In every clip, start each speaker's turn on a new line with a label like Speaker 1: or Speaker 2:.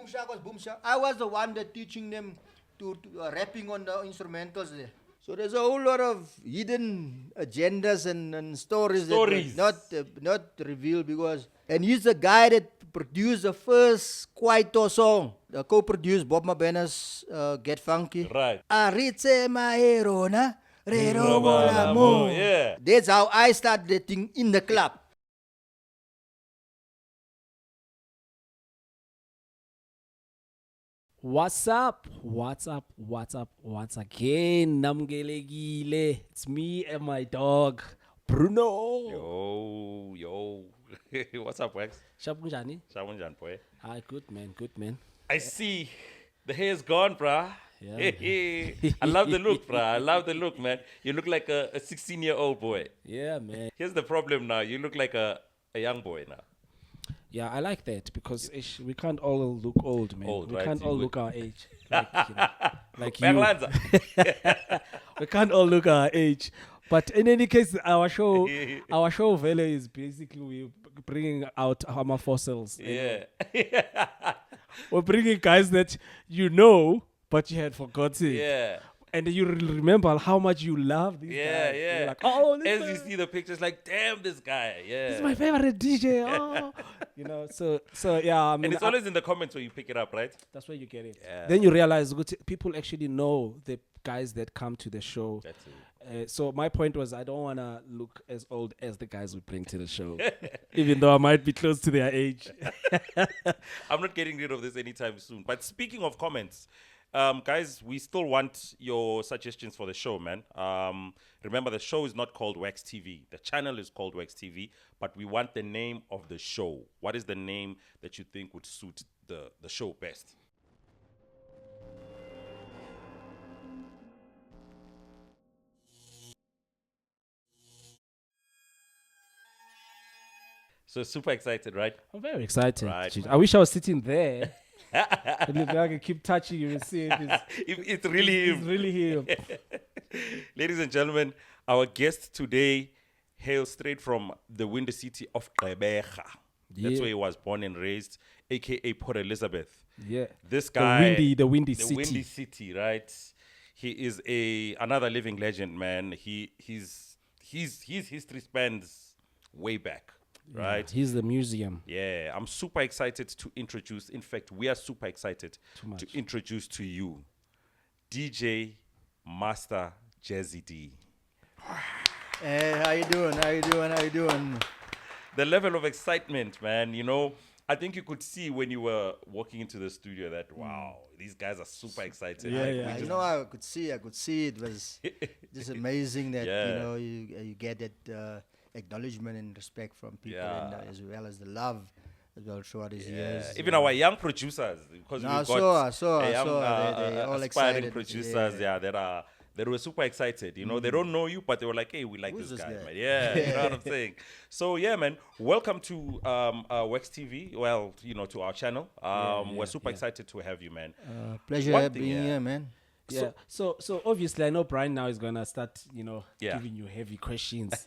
Speaker 1: Boom Shaka was Boom Shaka. I was the one that teaching them to rapping on the instrumentals there. So there's a whole lot of hidden agendas and stories that were not revealed because. And he's the guy that produced the first Kwaito song. The co-produced Bob Mabena's Get Funky.
Speaker 2: Right.
Speaker 1: Aritse Maerona, Rero.
Speaker 2: Yeah.
Speaker 1: That's how I started the thing in the club.
Speaker 3: What's up? What's up? What's up? Once again, Namgelegile. It's me and my dog, Bruno.
Speaker 2: Yo. What's up, Wax?
Speaker 3: Shapunjani.
Speaker 2: Shawanjan, boy.
Speaker 3: Hi, good man.
Speaker 2: I see the hair's gone, bruh.
Speaker 3: Yeah,
Speaker 2: I love the look, bruh. I love the look, man. You look like a 16-year-old boy.
Speaker 3: Yeah, man.
Speaker 2: Here's the problem now. You look like a young boy now.
Speaker 3: Yeah, I like that because we can't all look old, man.
Speaker 2: Old,
Speaker 3: we
Speaker 2: right?
Speaker 3: can't
Speaker 2: You
Speaker 3: all
Speaker 2: would-
Speaker 3: look our age. Like you.
Speaker 2: Berlanza.
Speaker 3: We can't all look our age. But in any case, our show value is basically we're bringing out Hammer fossils.
Speaker 2: Yeah.
Speaker 3: We're bringing guys that you know, but you had forgotten.
Speaker 2: Yeah.
Speaker 3: And you remember how much you love these guys. You're like, oh,
Speaker 2: As
Speaker 3: this
Speaker 2: you
Speaker 3: guy-
Speaker 2: see the pictures, like, damn, this guy. Yeah.
Speaker 3: this is my favorite DJ. Oh. So yeah, I mean,
Speaker 2: And it's always in the comments where you pick it up, right?
Speaker 3: that's where you get it.
Speaker 2: Yeah.
Speaker 3: Then you realize people actually know the guys that come to the show.
Speaker 2: That's it.
Speaker 3: So my point was I don't want to look as old as the guys we bring to the show, even though I might be close to their age.
Speaker 2: I'm not getting rid of this anytime soon. But speaking of comments, guys, we still want your suggestions for the show, man. Remember, the show is not called Wax TV. The channel is called Wax TV, but we want the name of the show. What is the name that you think would suit the show best? So super excited, right?
Speaker 3: I'm very excited.
Speaker 2: Right.
Speaker 3: I wish I was sitting there. And if I can keep touching you and see if
Speaker 2: It's really
Speaker 3: it's
Speaker 2: him.
Speaker 3: really him.
Speaker 2: Ladies and gentlemen, our guest today hails straight from the windy city of Gqebehra. That's
Speaker 3: Yeah.
Speaker 2: where he was born and raised, aka Port Elizabeth.
Speaker 3: Yeah.
Speaker 2: This guy,
Speaker 3: The windy
Speaker 2: the
Speaker 3: city.
Speaker 2: windy city, right? He is another living legend, man. His history spans way back, right?
Speaker 3: He's the museum.
Speaker 2: Yeah, I'm super excited to introduce. In fact, we are super excited
Speaker 3: much.
Speaker 2: to introduce to you DJ Master Jazzy Dee.
Speaker 1: Hey, how you doing?
Speaker 2: The level of excitement, man, I think you could see when you were walking into the studio that, wow, these guys are super excited.
Speaker 3: Yeah,
Speaker 2: Like,
Speaker 3: yeah.
Speaker 2: we
Speaker 1: I
Speaker 2: just-
Speaker 1: know I could see it was just amazing that
Speaker 2: Yeah.
Speaker 1: you get that acknowledgement and respect from people,
Speaker 2: Yeah.
Speaker 1: and as well as the love as well throughout these
Speaker 2: Yeah.
Speaker 1: years.
Speaker 2: Even our young producers, because
Speaker 1: No, I
Speaker 2: we've
Speaker 1: saw,
Speaker 2: got
Speaker 1: I saw.
Speaker 2: a young,
Speaker 1: They all
Speaker 2: aspiring
Speaker 1: excited.
Speaker 2: producers, that were super excited. They don't know you, but they were like, hey, we like
Speaker 1: Who's
Speaker 2: this
Speaker 1: this
Speaker 2: guy,
Speaker 1: guy?
Speaker 2: man. Yeah, you know what I'm saying? So, yeah, man, welcome to Wax TV. Well, to our channel. We're super excited to have you, man.
Speaker 1: Pleasure
Speaker 2: One thing,
Speaker 1: being
Speaker 2: yeah.
Speaker 1: here, man.
Speaker 3: Yeah. So obviously I know Brian now is gonna start,
Speaker 2: Yeah.
Speaker 3: giving you heavy questions.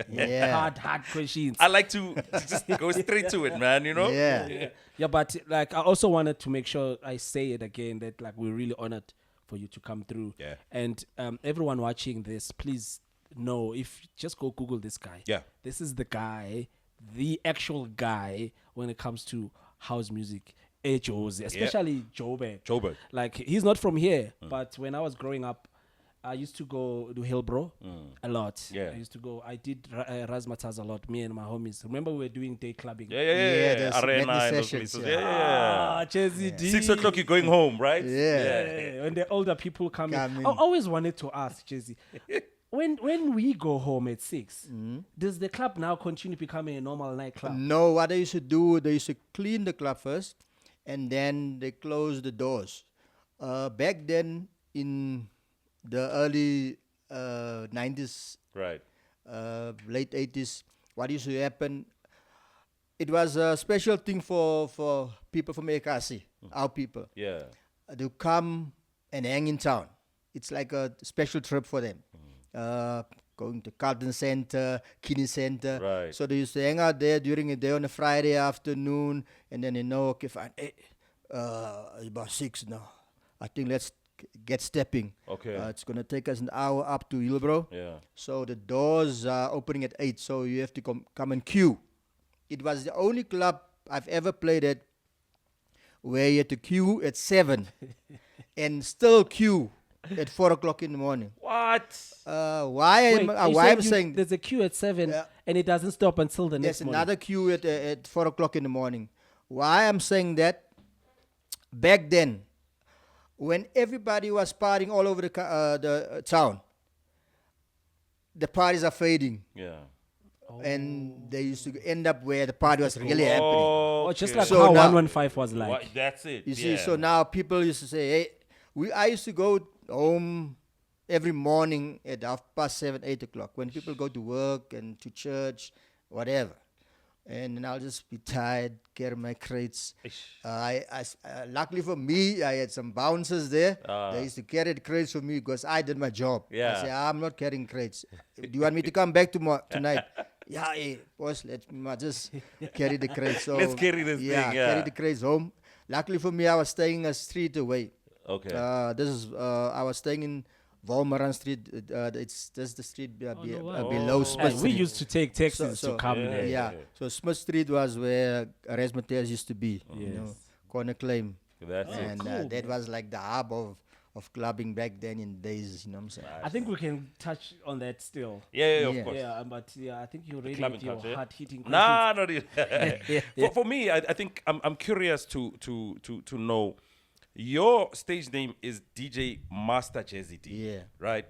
Speaker 1: Yeah.
Speaker 3: Hard questions.
Speaker 2: I like to just go straight to it, man,
Speaker 1: Yeah.
Speaker 3: Yeah, but like I also wanted to make sure I say it again that like we're really honored for you to come through.
Speaker 2: Yeah.
Speaker 3: And everyone watching this, please know if just go Google this guy.
Speaker 2: Yeah.
Speaker 3: This is the guy, the actual guy when it comes to house music. Jose, especially Joburg. Like he's not from here, but when I was growing up, I used to go to Hillbrow a lot.
Speaker 2: Yeah.
Speaker 3: I used to go. I did Razzmatazz a lot. Me and my homies. Remember we were doing day clubbing.
Speaker 2: Yeah.
Speaker 1: there's
Speaker 2: Arena
Speaker 1: matinee
Speaker 2: and those
Speaker 1: sessions,
Speaker 2: places.
Speaker 1: yeah.
Speaker 3: Ah, Jazzy Dee.
Speaker 2: 6 o'clock, you're going home, right?
Speaker 1: Yeah.
Speaker 3: When the older people come in.
Speaker 1: Come in.
Speaker 3: I always wanted to ask Jazzy, when we go home at 6, does the club now continue becoming a normal nightclub?
Speaker 1: No, what they used to do, they used to clean the club first, and then they close the doors. Back then, in the early 90s,
Speaker 2: Right.
Speaker 1: late 80s, what used to happen, it was a special thing for people from Ekasi, our people,
Speaker 2: Yeah.
Speaker 1: to come and hang in town. It's like a special trip for them. Going to Carlton Center, Kinney Center.
Speaker 2: Right.
Speaker 1: So they used to hang out there during the day on a Friday afternoon, and then okay, fine. Hey, About 6 now. I think let's get stepping.
Speaker 2: Okay.
Speaker 1: It's gonna take us an hour up to Hillbrow.
Speaker 2: Yeah.
Speaker 1: So the doors are opening at 8. So you have to come and queue. It was the only club I've ever played at where you had to queue at 7 and still queue at 4 o'clock in the morning.
Speaker 2: What?
Speaker 1: Why
Speaker 3: Wait,
Speaker 1: I'm saying
Speaker 3: there's a queue at 7 and it doesn't stop until the next
Speaker 1: there's
Speaker 3: morning.
Speaker 1: another queue at 4 o'clock in the morning. Why I'm saying that, back then, when everybody was partying all over the town, the parties are fading.
Speaker 2: Yeah.
Speaker 1: And they used to end up where the party was really happening.
Speaker 3: Oh, just like
Speaker 1: So
Speaker 3: how
Speaker 1: now-
Speaker 3: 115 was like.
Speaker 2: What? That's it.
Speaker 1: You see, so now people used to say, hey, I used to go home every morning at 7:30, 8 o'clock when people go to work and to church, whatever. And then I'll just be tired, carry my crates. Luckily for me, I had some bouncers there. They used to carry the crates for me because I did my job.
Speaker 2: Yeah.
Speaker 1: I say, I'm not carrying crates. Do you want me to come back tonight? Yeah, hey, boss, let's just carry the crates. So,
Speaker 2: Let's carry this thing, yeah.
Speaker 1: Carry the crates home. Luckily for me, I was staying a street away.
Speaker 2: Okay.
Speaker 1: I was staying in Walmaran Street. This is the street below
Speaker 3: Hey,
Speaker 1: Smith
Speaker 3: we
Speaker 1: Street.
Speaker 3: used to take taxis to come there.
Speaker 1: Yeah. So Smith Street was where Razzmatazz used to be. You know,
Speaker 3: Yes.
Speaker 1: corner claim.
Speaker 2: That's it.
Speaker 1: And
Speaker 3: cool,
Speaker 1: that was like the hub of clubbing back then in days. You know what I'm saying?
Speaker 3: I think we can touch on that still.
Speaker 2: Yeah, of
Speaker 1: Yeah.
Speaker 2: course.
Speaker 3: Yeah, but I think you're ready
Speaker 2: Clubbing
Speaker 3: with your
Speaker 2: culture.
Speaker 3: hard-hitting questions.
Speaker 2: Nah, not really. For me, I think I'm curious to know. Your stage name is DJ Master Jazzy Dee.
Speaker 1: Yeah.
Speaker 2: Right.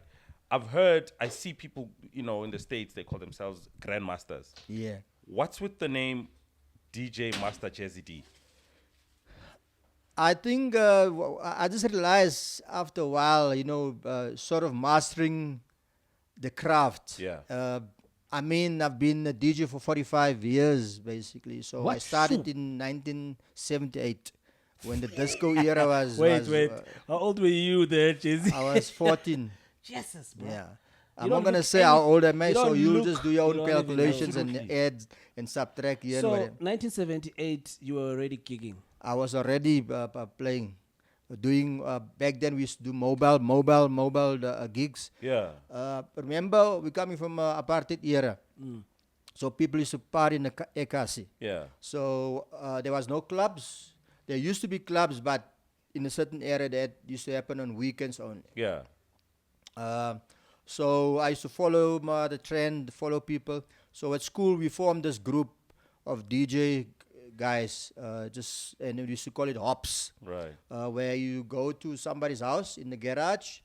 Speaker 2: I see people, in the States, they call themselves grandmasters.
Speaker 1: Yeah.
Speaker 2: What's with the name DJ Master Jazzy Dee?
Speaker 1: I think I just realized after a while, sort of mastering the craft.
Speaker 2: Yeah.
Speaker 1: I mean, I've been a DJ for 45 years, basically. So I
Speaker 3: What?
Speaker 1: started
Speaker 3: Shoo.
Speaker 1: in 1978 when the disco era was.
Speaker 3: Wait.
Speaker 1: was,
Speaker 3: How old were you there, Jazzy?
Speaker 1: I was 14.
Speaker 3: Jesus, bro.
Speaker 1: Yeah.
Speaker 3: You
Speaker 1: I'm
Speaker 3: don't
Speaker 1: not going to
Speaker 3: look
Speaker 1: say how
Speaker 3: any-
Speaker 1: old am I,
Speaker 3: you
Speaker 1: so
Speaker 3: don't
Speaker 1: you'll
Speaker 3: look-
Speaker 1: just do your
Speaker 3: you
Speaker 1: own
Speaker 3: don't even know.
Speaker 1: calculations and
Speaker 3: Absolutely.
Speaker 1: add and subtract here
Speaker 3: So,
Speaker 1: and whatever.
Speaker 3: 1978, you were already gigging.
Speaker 1: I was already playing, doing, back then we used to do mobile gigs.
Speaker 2: Yeah.
Speaker 1: Remember, we're coming from apartheid era. So people used to party in the Ekasi.
Speaker 2: Yeah.
Speaker 1: So there was no clubs. There used to be clubs, but in a certain area that used to happen on weekends only.
Speaker 2: Yeah.
Speaker 1: So I used to follow the trend, follow people. So at school we formed this group of DJ guys, and we used to call it hops,
Speaker 2: Right.
Speaker 1: where you go to somebody's house in the garage,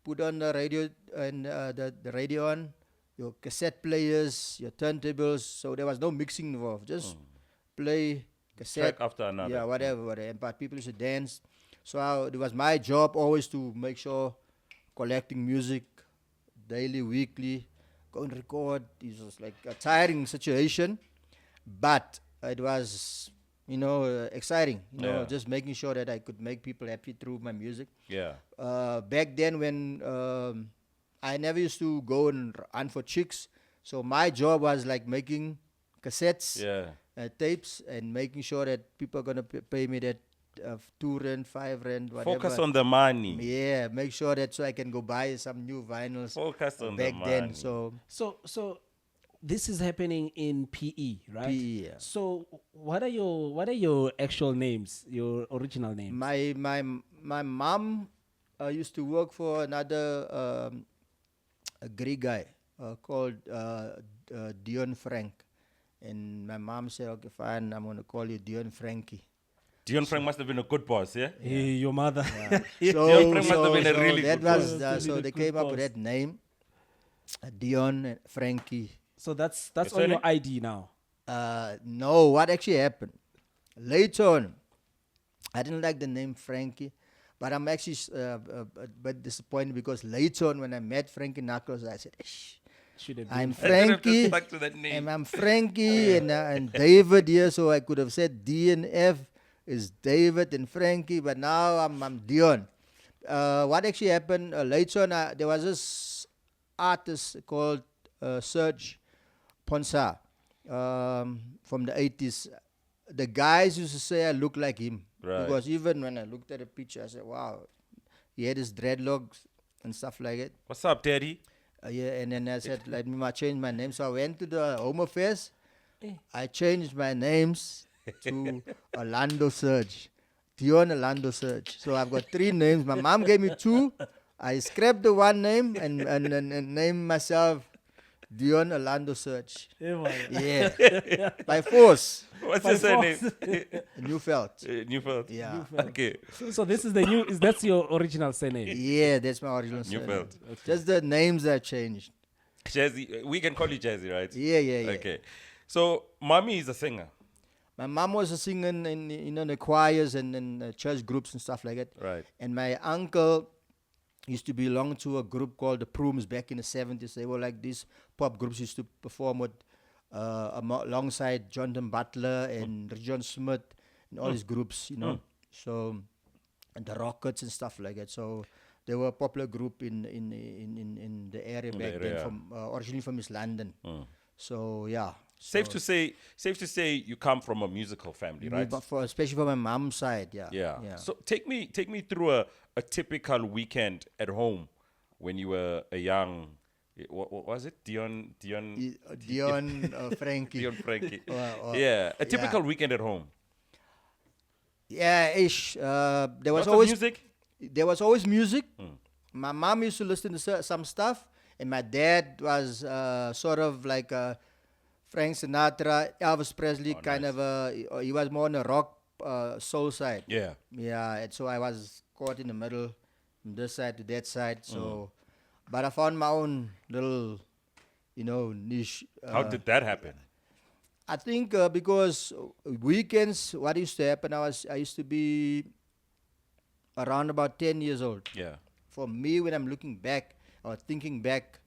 Speaker 1: put on the radio and the radio on, your cassette players, your turntables. So there was no mixing involved. Just play cassette
Speaker 2: Track after another.
Speaker 1: Yeah, whatever. But people used to dance. So it was my job always to make sure collecting music daily, weekly, go and record. It was like a tiring situation, but it was, exciting.
Speaker 2: Yeah.
Speaker 1: Just making sure that I could make people happy through my music.
Speaker 2: Yeah.
Speaker 1: Back then, when I never used to go and run for chicks, so my job was like making cassettes,
Speaker 2: Yeah.
Speaker 1: tapes, and making sure that people are gonna pay me that 2 rand, 5 rand, whatever.
Speaker 2: Focus on the money.
Speaker 1: Yeah, make sure that so I can go buy some new vinyls.
Speaker 2: Focus on
Speaker 1: back
Speaker 2: the
Speaker 1: then.
Speaker 2: money.
Speaker 3: So this is happening in PE, right?
Speaker 1: PE, yeah.
Speaker 3: So what are your actual names, your original names?
Speaker 1: My mom used to work for another a Greek guy called Dion Frank, and my mom said, "Okay, fine, I'm gonna call you Dion Frankie."
Speaker 2: Dion Frank must have been a good boss, yeah?
Speaker 3: Hey, your mother.
Speaker 1: So,
Speaker 2: Frank must have been a really
Speaker 1: that
Speaker 2: good
Speaker 1: was
Speaker 3: boss.
Speaker 1: so
Speaker 3: Really
Speaker 1: they
Speaker 3: good
Speaker 1: came up with
Speaker 3: boss.
Speaker 1: that name, Dion and Frankie.
Speaker 3: So that's
Speaker 2: Your
Speaker 3: on your
Speaker 2: surname?
Speaker 3: ID now.
Speaker 1: No, what actually happened? Later on, I didn't like the name Frankie, but I'm actually a bit disappointed because later on when I met Frankie Knuckles, I said,
Speaker 3: Should have
Speaker 1: I'm
Speaker 3: been.
Speaker 1: Frankie,
Speaker 2: stuck to that name.
Speaker 1: and I'm Frankie, and David here, so I could have said D and F is David and Frankie, but now I'm Dion. What actually happened later on, there was this artist called Serge Ponsa from the 80s. The guys used to say I look like him.
Speaker 2: Right.
Speaker 1: Because even when I looked at the picture, I said, wow, he had his dreadlocks and stuff like it.
Speaker 2: What's up, Daddy?
Speaker 1: Yeah, and then I said, let me change my name. So I went to the Home Affairs. I changed my names to Orlando Surge. Dion Orlando Surge. So I've got 3 names. My mom gave me 2. I scrapped the one name and named myself Dion Orlando Surge. Yeah. By force.
Speaker 2: What's your surname?
Speaker 1: Neufeld.
Speaker 2: Neufeld.
Speaker 1: Yeah.
Speaker 2: Okay.
Speaker 3: So this is the new. That's your original surname.
Speaker 1: Yeah, that's my original surname.
Speaker 2: Neufeld.
Speaker 1: Just the names I changed.
Speaker 2: Jazzy, we can call you Jazzy, right?
Speaker 1: Yeah.
Speaker 2: Okay. So, mommy is a singer.
Speaker 1: My mom was a singer in the choirs and in church groups and stuff like that.
Speaker 2: Right.
Speaker 1: And my uncle used to belong to a group called the Prooms back in the 70s. They were like these pop groups used to perform with alongside Jonathan Butler and John Smith and all these groups, So, and the Rockets and stuff like that. So they were a popular group in the area back then, from originally from East London. So yeah.
Speaker 2: Safe to say you come from a musical family, right?
Speaker 1: Especially for my mom's side, yeah.
Speaker 2: Yeah. So take me through a typical weekend at home when you were a young. What was it? Dion
Speaker 1: Frankie.
Speaker 2: Dion Frankie. A typical
Speaker 1: Yeah.
Speaker 2: weekend at home.
Speaker 1: Yeah, ish. There was
Speaker 2: Lots of
Speaker 1: always
Speaker 2: music.
Speaker 1: There was always music. My mom used to listen to some stuff, and my dad was sort of like Frank Sinatra, Elvis Presley, kind of. He was more on the rock soul side.
Speaker 2: Yeah.
Speaker 1: Yeah, and so I was caught in the middle, from this side to that side. So, but I found my own little, niche.
Speaker 2: How did that happen?
Speaker 1: I think because weekends, what used to happen, I used to be around about 10 years old.
Speaker 2: Yeah.
Speaker 1: For me, when I'm looking back or thinking back,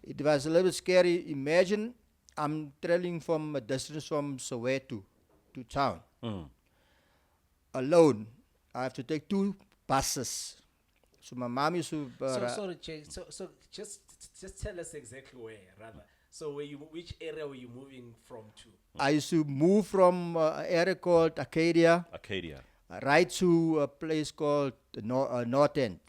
Speaker 1: it was a little bit scary. Imagine I'm traveling from a distance from Soweto to town alone. I have to take 2 buses. So my mom used to.
Speaker 3: Sorry, Jay. So just tell us exactly where, rather. So which area were you moving from to?
Speaker 1: I used to move from an area called Arcadia right to a place called North End.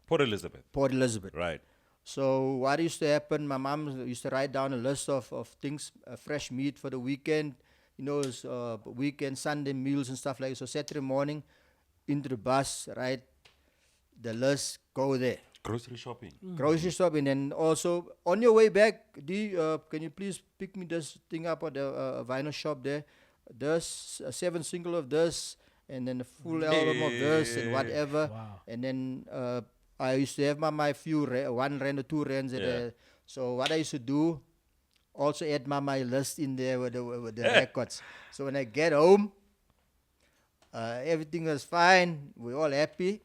Speaker 2: Port Elizabeth. Right.
Speaker 1: So what used to happen, my mom used to write down a list of things, fresh meat for the weekend, weekend, Sunday meals and stuff like that. So Saturday morning, into the bus, write the list, go there.
Speaker 2: Grocery shopping.
Speaker 1: Grocery shopping. And also, on your way back, can you please pick me this thing up at the vinyl shop there? This, a 7 single of this, and then a full album of this and whatever.
Speaker 3: Wow.
Speaker 1: And then I used to have my few 1 rand or 2 rands. So what I used to do, also add my list in there with the records. So when I get home, everything was fine. We're all happy.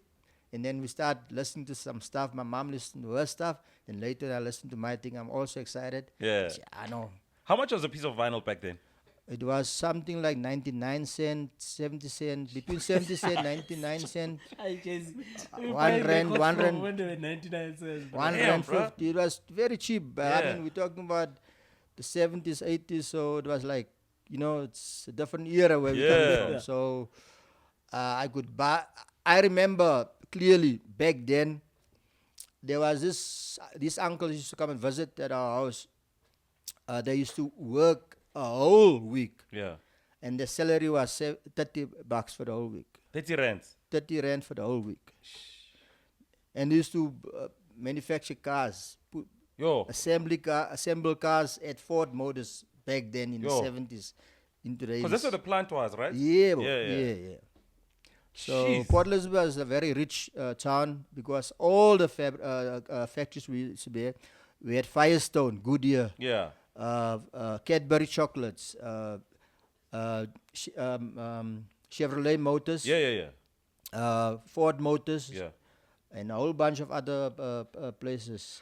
Speaker 1: And then we start listening to some stuff. My mom listened to her stuff. And later I listened to my thing. I'm also excited.
Speaker 2: Yeah.
Speaker 1: I know.
Speaker 2: How much was a piece of vinyl back then?
Speaker 1: It was something like 99 cents, 70 cents, between 70 cents, 99 cents. 1 rand, 1 rand.
Speaker 3: When they were 99 cents.
Speaker 1: 1 rand 50. It was very cheap. I mean, we're talking about the 70s, 80s. So it was like, it's a different era where we come from. So I could buy. I remember clearly back then, there was this uncle used to come and visit at our house. They used to work a whole week.
Speaker 2: Yeah.
Speaker 1: And the salary was $30 for the whole week.
Speaker 2: 30 rands.
Speaker 1: 30 rand for the whole week. And they used to manufacture cars, assemble cars at Ford Motors back then in the 70s, into the 80s.
Speaker 2: Because that's where the plant was, right?
Speaker 1: Yeah. So
Speaker 2: Jeez.
Speaker 1: Port Elizabeth is a very rich town because all the factories we used to be, we had Firestone, Goodyear, Cadbury chocolates, Chevrolet Motors, Ford Motors, and a whole bunch of other places,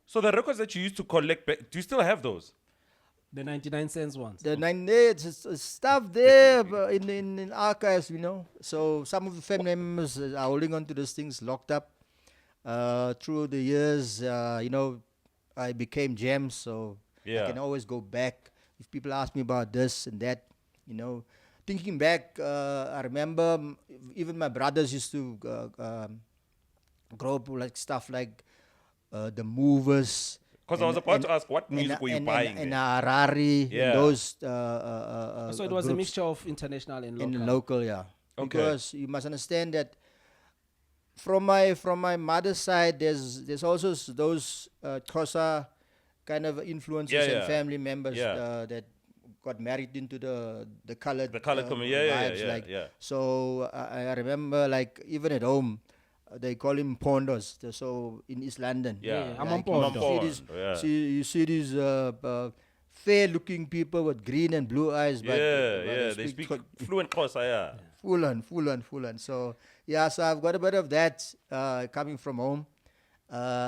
Speaker 2: So the records that you used to collect, do you still have those?
Speaker 3: The 99 cents ones.
Speaker 1: The 98 stuff there in archives, So some of the family members are holding on to these things locked up. Through the years, I became gems, so I can always go back. If people ask me about this and that, thinking back, I remember even my brothers used to grow up like stuff like the Movers.
Speaker 2: Because I was about to ask, what music were you buying
Speaker 1: and
Speaker 2: then?
Speaker 1: Harari,
Speaker 2: Yeah.
Speaker 1: and those
Speaker 3: So it was a
Speaker 1: groups
Speaker 3: mixture of international and local.
Speaker 1: in local, yeah.
Speaker 2: Okay.
Speaker 1: Because you must understand that from my mother's side, there's also those Xhosa kind of influences and family members that got married into the colored vibes. So I remember, like, even at home, they call him Pondos. So in East London,
Speaker 3: I'm
Speaker 1: like,
Speaker 3: on
Speaker 1: you see these fair-looking people with green and blue eyes, but
Speaker 2: they speak fluent Xhosa,
Speaker 1: full on. So so I've got a bit of that coming from home.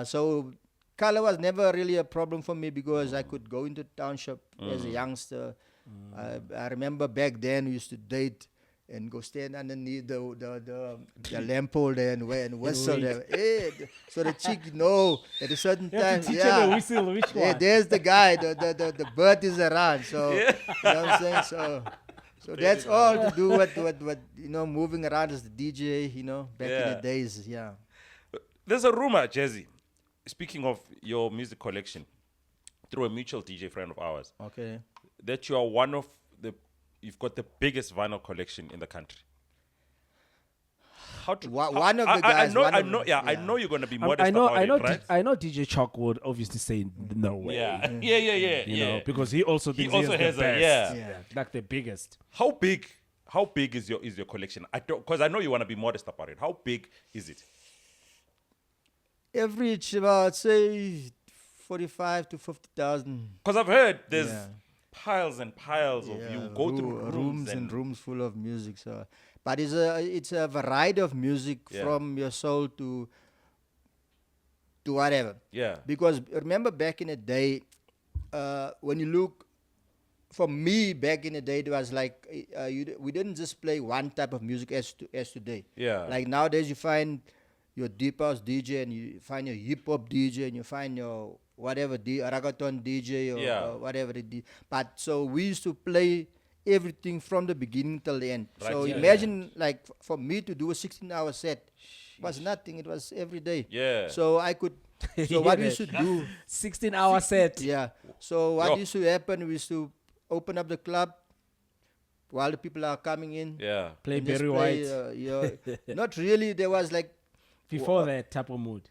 Speaker 1: So color was never really a problem for me because I could go into township as a youngster. I remember back then we used to date and go stand underneath the lamppost there and whistle there. So the chick know at a certain time.
Speaker 3: Teach her the whistle, which one?
Speaker 1: There's the guy. The bird is around. So you know what I'm saying. So that's all to do with moving around as the DJ. Back in the days. Yeah.
Speaker 2: There's a rumor, Jazzy. Speaking of your music collection, through a mutual DJ friend of ours,
Speaker 1: Okay.
Speaker 2: that you are you've got the biggest vinyl collection in the country.
Speaker 1: One of the guys.
Speaker 2: I know you're going to be modest
Speaker 3: I know
Speaker 2: about it, right?
Speaker 3: I know DJ Chalk would obviously say no way.
Speaker 2: Yeah.
Speaker 3: You know, because he also thinks he has the best. Like the bigged.
Speaker 2: How big is your collection? Because I know you want to be modest about it. How big is it?
Speaker 1: Average about, say, 45 to 50,000.
Speaker 2: Because I've heard there's piles and piles of you go through
Speaker 1: rooms and rooms full of music. So, but it's a variety of music from your soul to whatever.
Speaker 2: Yeah.
Speaker 1: Because remember back in the day, when you look, for me back in the day, it was like we didn't just play one type of music as today.
Speaker 2: Yeah.
Speaker 1: Like nowadays, you find your deep house DJ and you find your hip hop DJ and you find your whatever reggaeton DJ or whatever it is. But so we used to play everything from the beginning till the end.
Speaker 2: Right,
Speaker 1: so imagine like for me to do a 16-hour set was nothing. It was every day.
Speaker 2: Yeah.
Speaker 1: So I could. So what we used to do?
Speaker 3: 16-hour set.
Speaker 1: Yeah. So what used to happen? We used to open up the club while the people are coming in.
Speaker 2: Yeah.
Speaker 3: Play
Speaker 1: and just
Speaker 3: Barry White.
Speaker 1: Not really. There was like
Speaker 3: before that type of mood.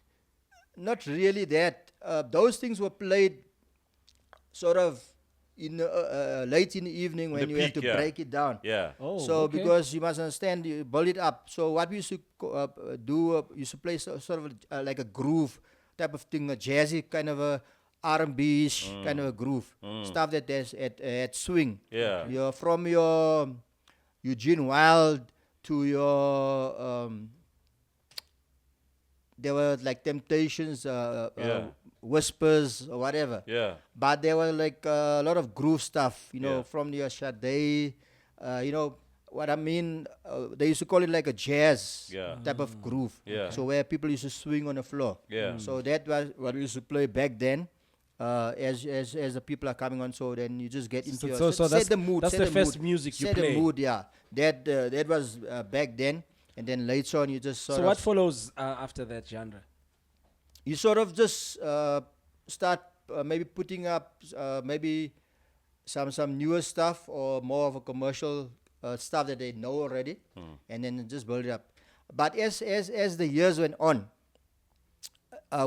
Speaker 1: Not really that. Those things were played sort of in late in the evening when you have to break it down.
Speaker 2: Yeah.
Speaker 3: Oh,
Speaker 1: so because you must understand, you build it up. So what we used to do, used to play sort of like a groove type of thing, a jazzy kind of a R&B-ish kind of a groove. Stuff that there's at swing.
Speaker 2: Yeah.
Speaker 1: From your Eugene Wild to your there were like Temptations, Whispers or whatever.
Speaker 2: Yeah.
Speaker 1: But there were like a lot of groove stuff, from the Sade, what I mean, they used to call it like a jazz type of groove.
Speaker 2: Yeah.
Speaker 1: So where people used to swing on the floor.
Speaker 2: Yeah.
Speaker 1: So that was what we used to play back then. As the people are coming on, so then you just get into
Speaker 3: set
Speaker 1: the mood.
Speaker 3: That's the first music you play.
Speaker 1: Set the mood, yeah. That was back then. And then later on, you just sort of...
Speaker 3: So what follows after that genre?
Speaker 1: You sort of just start maybe putting up maybe some newer stuff or more of a commercial stuff that they know already, and then just build it up. But as the years went on,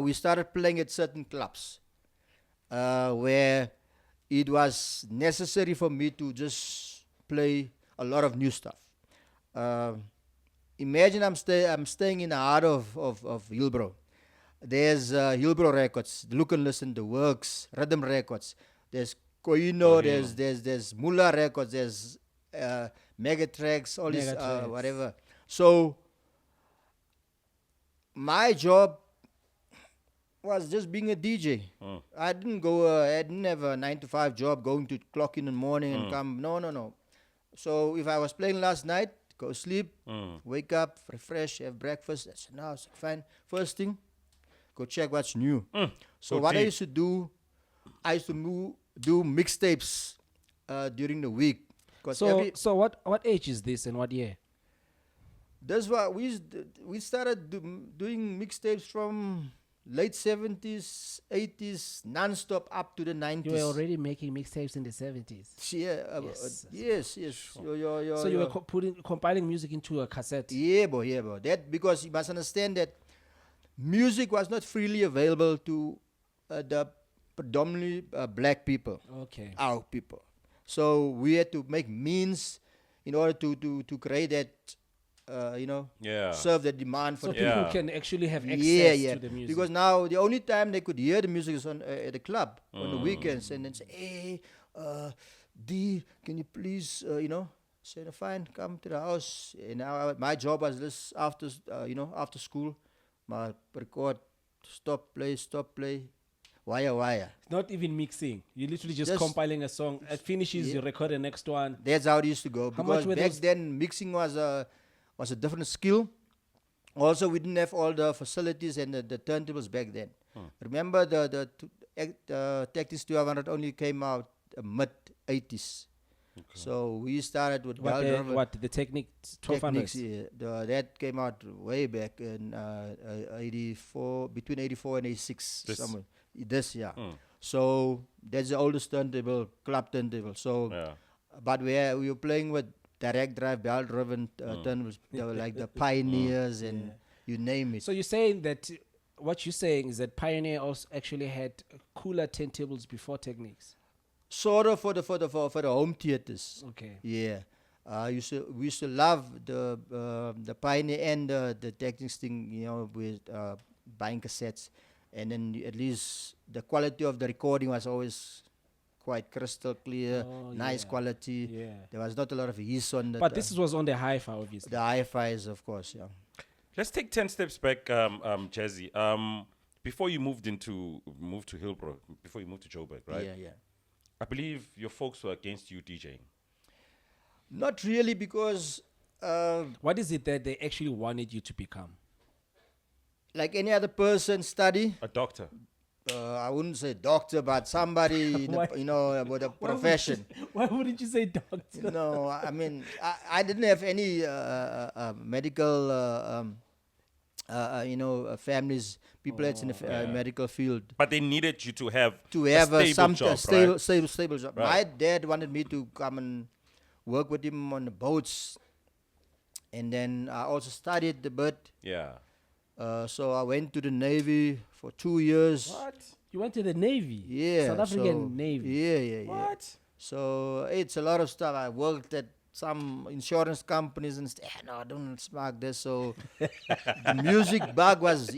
Speaker 1: we started playing at certain clubs where it was necessary for me to just play a lot of new stuff. Imagine I'm staying in the heart of Hillbrow. There's Hillbrow Records, Look and Listen, The Works, Rhythm Records. There's Koino, there's Mula Records, there's Megatracks, all this whatever. So my job was just being a DJ. I didn't have a 9-to-5 job going to clock in the morning and come. No. So if I was playing last night, go sleep, wake up, refresh, have breakfast. That's now it's fine. First thing, go check what's new. So what I used to do, I used to do mixtapes during the week
Speaker 3: So what age is this and what year?
Speaker 1: That's why we started doing mixtapes from late 70s, 80s, non-stop up to the 90s.
Speaker 3: You were already making mixtapes in the 70s.
Speaker 1: Yeah, yes.
Speaker 3: Sure. So you were compiling music into a cassette.
Speaker 1: Yeah, boy. That because you must understand that music was not freely available to the predominantly black people.
Speaker 3: Okay.
Speaker 1: Our people. So we had to make means in order to create that. Serve the demand for
Speaker 3: so
Speaker 1: the
Speaker 3: people can actually have access to the music.
Speaker 1: Because now the only time they could hear the music is on at the club on the weekends, and then say, "Hey, D, can you please, say, fine, come to the house." And my job was this after school, my record, stop, play, wire.
Speaker 3: Not even mixing. You literally just compiling a song. It finishes, you record the next one.
Speaker 1: That's how it used to go.
Speaker 3: How
Speaker 1: because
Speaker 3: much
Speaker 1: back then mixing was a different skill. Also, we didn't have all the facilities and the turntables back then. Remember, the Tactics 1200 only came out mid 80s. Okay. So we started with
Speaker 3: the Technic 1200s.
Speaker 1: That came out way back in 84, between 84 and 86 somewhere. This year. So that's the oldest turntable, club turntable. So, but we were playing with direct drive, bell driven turntables. They were like the Pioneers and you name it.
Speaker 3: So you're saying that what you're saying is that Pioneer also actually had cooler turntables before Technics.
Speaker 1: Sort of for the home theaters.
Speaker 3: Okay.
Speaker 1: Yeah. We used to love the Pioneer and the Technics thing, with buying cassettes. And then at least the quality of the recording was always quite crystal clear, nice quality. Yeah. There was not a lot of hiss on the.
Speaker 3: But this was on the hi-fi, obviously.
Speaker 1: The hi-fis, of course, yeah.
Speaker 2: Let's take 10 steps back, Jazzy. Before you moved to Hillbrow, before you moved to Joburg, right?
Speaker 1: Yeah.
Speaker 2: I believe your folks were against you DJing.
Speaker 1: Not really, because.
Speaker 3: What is it that they actually wanted you to become?
Speaker 1: Like any other person, study.
Speaker 2: A doctor.
Speaker 1: I wouldn't say doctor, but somebody, with a profession.
Speaker 3: Why wouldn't you say doctor?
Speaker 1: No, I mean, I didn't have any medical, families, people that's in the medical field.
Speaker 2: But they needed you to have
Speaker 1: a stable job.
Speaker 2: Right.
Speaker 1: My dad wanted me to come and work with him on the boats, and then I also studied a bit.
Speaker 2: Yeah.
Speaker 1: So I went to the Navy for 2 years.
Speaker 3: What? You went to the Navy?
Speaker 1: Yeah.
Speaker 3: South African Navy?
Speaker 1: Yeah.
Speaker 3: What?
Speaker 1: So it's a lot of stuff. I worked at some insurance companies and no, don't smack this. So the music bug was,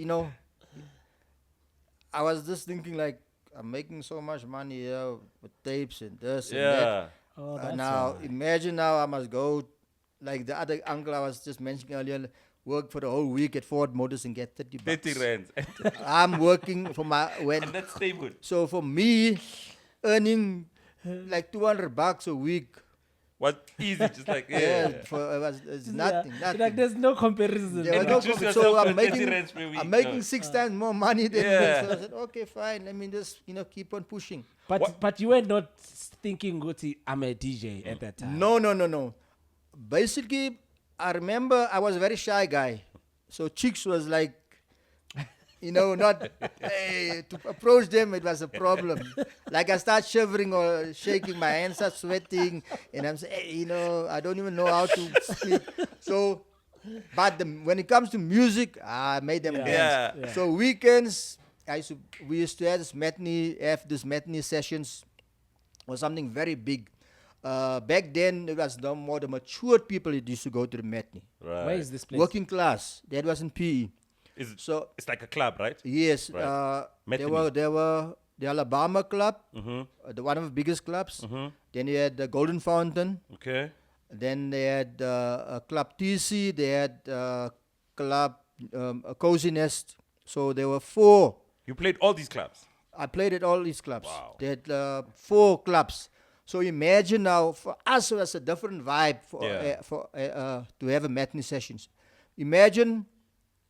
Speaker 1: I was just thinking like, I'm making so much money here with tapes and this and that.
Speaker 3: Oh, that's
Speaker 1: now, imagine now I must go, like the other uncle I was just mentioning earlier, work for the whole week at Ford Motors and get 30 bucks.
Speaker 2: 30 rands.
Speaker 1: I'm working for
Speaker 2: and that's stable.
Speaker 1: So for me, earning like 200 bucks a week.
Speaker 2: What easy, just like
Speaker 1: it's nothing.
Speaker 3: Like there's no comparison.
Speaker 1: So I'm making 6 times more money than so I said, okay, fine. Let me just keep on pushing.
Speaker 3: But you were not thinking, Guti, I'm a DJ at that time.
Speaker 1: No. Basically, I remember I was a very shy guy. So chicks was like, not to approach them, it was a problem. Like I start shivering or shaking, my hands start sweating, and I'm saying, I don't even know how to speak. So, but when it comes to music, I made them dance. Yeah. So weekends, we used to have this matinee sessions, or something very big. Back then, it was no more the matured people that used to go to the matinee.
Speaker 3: Right. Where is this place?
Speaker 1: Working class. That was in PE.
Speaker 2: It's like a club, right?
Speaker 1: Yes.
Speaker 2: Right.
Speaker 1: There were the Alabama Club, one of the biggest clubs. Then you had the Golden Fountain.
Speaker 2: Okay.
Speaker 1: Then they had Club TC. They had Club Cozy Nest. So there were 4.
Speaker 2: You played all these clubs?
Speaker 1: I played at all these clubs.
Speaker 2: Wow.
Speaker 1: They had 4 clubs. So imagine now, for us, it was a different vibe to have a matinee sessions. Imagine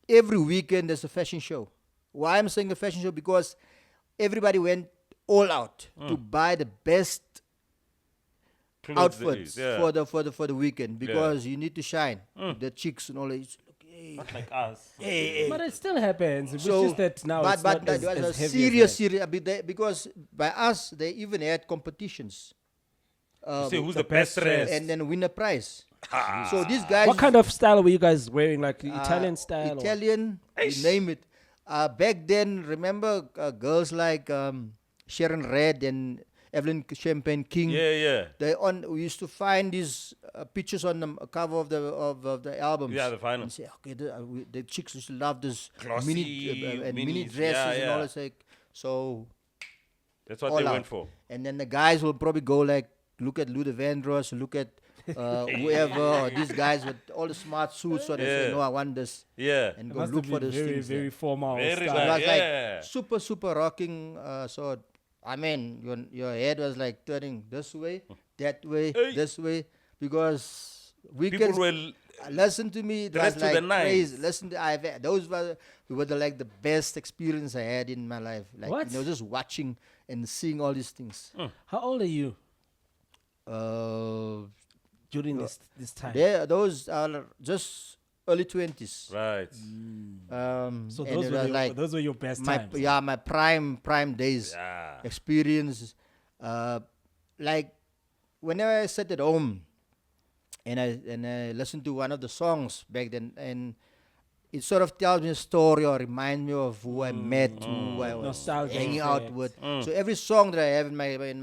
Speaker 1: every weekend there's a fashion show. Why I'm saying a fashion show? Because everybody went all out to buy the best outfits for the weekend because you need to shine. The chicks and all that.
Speaker 2: Not like us.
Speaker 3: But it still happens. It's just that now it's
Speaker 1: but
Speaker 3: not as,
Speaker 1: that was
Speaker 3: as
Speaker 1: a
Speaker 3: heavy as
Speaker 1: serious because by us they even had competitions.
Speaker 2: You say who's the best dressed?
Speaker 1: And then win a prize.
Speaker 2: Ah.
Speaker 1: So these guys.
Speaker 3: What kind of style were you guys wearing? Like Italian style?
Speaker 1: Italian, you name it. Back then, remember girls like Sharon Red and Evelyn Champagne King.
Speaker 2: Yeah.
Speaker 1: We used to find these pictures on the cover of the albums.
Speaker 2: Yeah, the vinyl.
Speaker 1: And say, okay, the chicks used to love this
Speaker 2: Glossy,
Speaker 1: mini dresses and all that. Like, so
Speaker 2: that's what they went for.
Speaker 1: And then the guys will probably go like, look at Luther Vandross, look at whoever, or these guys with all the smart suits. So they say, no, I want this.
Speaker 2: Yeah.
Speaker 1: And
Speaker 3: It
Speaker 1: go
Speaker 3: must
Speaker 1: look
Speaker 3: have
Speaker 1: for
Speaker 3: been
Speaker 1: those
Speaker 3: very,
Speaker 1: things.
Speaker 3: very formal
Speaker 2: Very
Speaker 3: style.
Speaker 1: It was
Speaker 2: Yeah.
Speaker 1: like super rocking. So, I mean, your head was like turning this way, that way, this way, because
Speaker 2: People will
Speaker 1: listen to me. It
Speaker 2: dress
Speaker 1: was
Speaker 2: to the
Speaker 1: like
Speaker 2: nines.
Speaker 1: crazy. Listen to those were like the best experience I had in my life. Like
Speaker 3: What?
Speaker 1: just watching and seeing all these things.
Speaker 3: How old are you
Speaker 1: Uh,
Speaker 3: during this time?
Speaker 1: those are just early 20s.
Speaker 2: right.
Speaker 3: So
Speaker 1: and it was
Speaker 3: those were your best
Speaker 1: my
Speaker 3: times.
Speaker 1: my prime days.
Speaker 2: Yeah.
Speaker 1: Experience. Like whenever I sat at home and I listened to one of the songs back then, and it sort of tells me a story or reminds me of who I met, who I was
Speaker 3: Nostalgia
Speaker 1: hanging out
Speaker 3: effect.
Speaker 1: with. So every song that I have in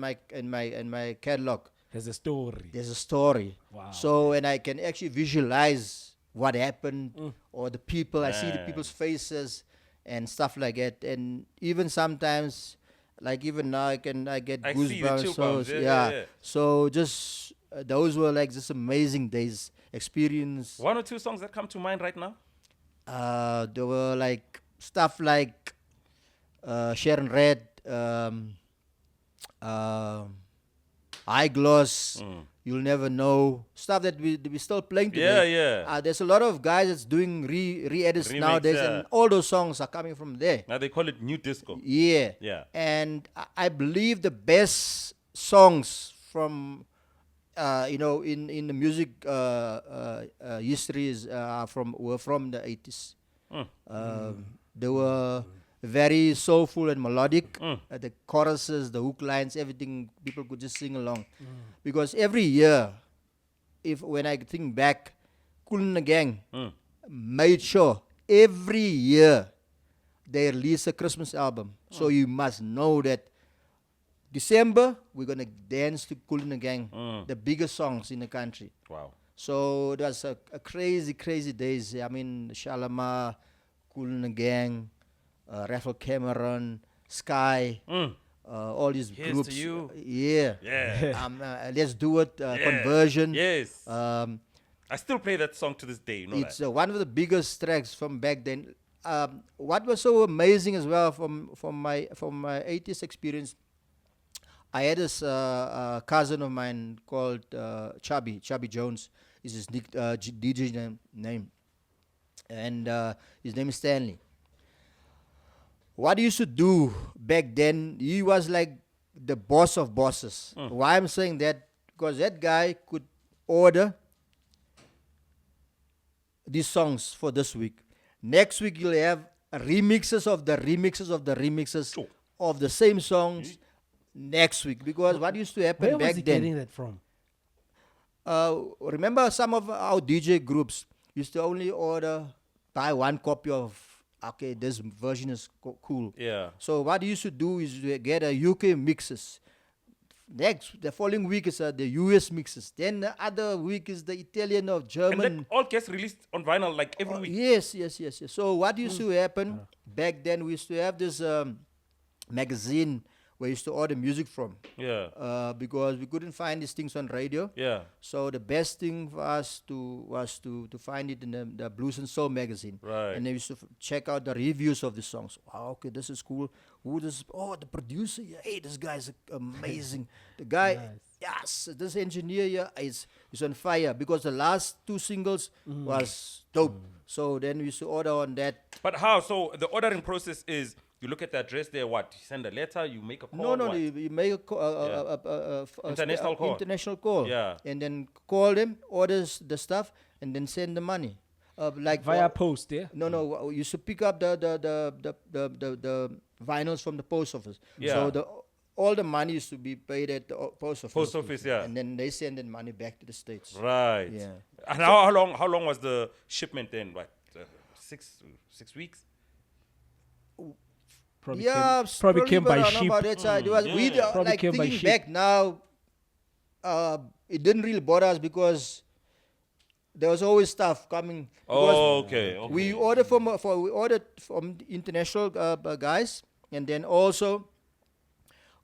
Speaker 1: my catalog,
Speaker 3: There's a story.
Speaker 1: there's a story.
Speaker 3: Wow.
Speaker 1: So and I can actually visualize what happened or the people. I see the people's faces and stuff like that. And even sometimes, like even now, I get
Speaker 2: I see the
Speaker 1: goosebumps.
Speaker 2: chill
Speaker 1: So
Speaker 2: bumps. Yeah.
Speaker 1: So just those were like just amazing days experience.
Speaker 2: One or two songs that come to mind right now?
Speaker 1: There were like stuff like Sharon Red, Eyeglass, You'll Never Know, stuff that we still playing today.
Speaker 2: Yeah.
Speaker 1: There's a lot of guys that's doing re-edits
Speaker 2: Remix,
Speaker 1: nowadays,
Speaker 2: yeah.
Speaker 1: and all those songs are coming from there.
Speaker 2: Now they call it new disco.
Speaker 1: Yeah.
Speaker 2: Yeah.
Speaker 1: And I believe the best songs from in the music histories were from the 80s. They were very soulful and melodic. The choruses, the hook lines, everything, people could just sing along. Because every year, when I think back, Kool and the Gang made sure every year they release a Christmas album. So you must know that December, we're going to dance to Kool and the Gang, the biggest songs in the country.
Speaker 2: Wow.
Speaker 1: So it was a crazy, crazy days. I mean, Shalama, Kool and the Gang, Raphael Cameron, Sky, all these
Speaker 2: Here's
Speaker 1: groups.
Speaker 2: to you.
Speaker 1: Yeah. Let's Do It, Conversion.
Speaker 2: Yes.
Speaker 1: I
Speaker 2: still play that song to this day. You know
Speaker 1: it's
Speaker 2: that?
Speaker 1: one of the biggest tracks from back then. What was so amazing as well from my 80s experience, I had this cousin of mine called Chubby Jones. Is his DJ name, and his name is Stanley. What he used to do back then, he was like the boss of bosses. Why I'm saying that? Because that guy could order these songs for this week. Next week you'll have remixes of the remixes of the remixes of the same songs next week. Because what used to happen
Speaker 3: Where
Speaker 1: back
Speaker 3: was he
Speaker 1: then?
Speaker 3: getting that from?
Speaker 1: Remember some of our DJ groups used to only buy one copy of, okay, this version is cool.
Speaker 2: Yeah.
Speaker 1: So what you used to do is to get a UK mixes. The following week is the US mixes. Then the other week is the Italian or German.
Speaker 2: And that all gets released on vinyl like every week.
Speaker 1: Yes. So what used to happen back then, we used to have this magazine where we used to order music from.
Speaker 2: Yeah.
Speaker 1: Because we couldn't find these things on radio.
Speaker 2: Yeah.
Speaker 1: So the best thing for us was to find it in the Blues and Soul magazine.
Speaker 2: Right.
Speaker 1: And then we used to check out the reviews of the songs. Wow, okay, this is cool. Who this? Oh, the producer. Yeah, hey, this guy's amazing. The guy, yes, this engineer here is on fire, because the last two singles was dope. So then we used to order on that.
Speaker 2: But how? So the ordering process is You look at the address there. What? You send a letter. You make a call.
Speaker 1: No,
Speaker 2: what?
Speaker 1: you make a
Speaker 2: International call.
Speaker 1: International call.
Speaker 2: Yeah.
Speaker 1: And then call them, orders the stuff, and then send the money. Like
Speaker 3: Via post, yeah?
Speaker 1: No. You should pick up the vinyls from the post office.
Speaker 2: Yeah.
Speaker 1: So all the money used to be paid at the post office.
Speaker 2: Post office, yeah.
Speaker 1: And then they send the money back to the States.
Speaker 2: Right.
Speaker 1: Yeah.
Speaker 2: And how long was the shipment then? What? 6 weeks?
Speaker 3: Probably
Speaker 1: Probably
Speaker 3: came by
Speaker 1: around
Speaker 3: ship.
Speaker 1: about that side. It was
Speaker 3: Probably
Speaker 1: like
Speaker 3: came by
Speaker 1: thinking
Speaker 3: ship.
Speaker 1: back now. It didn't really bother us because there was always stuff coming.
Speaker 2: Oh, okay.
Speaker 1: We ordered from international guys, and then also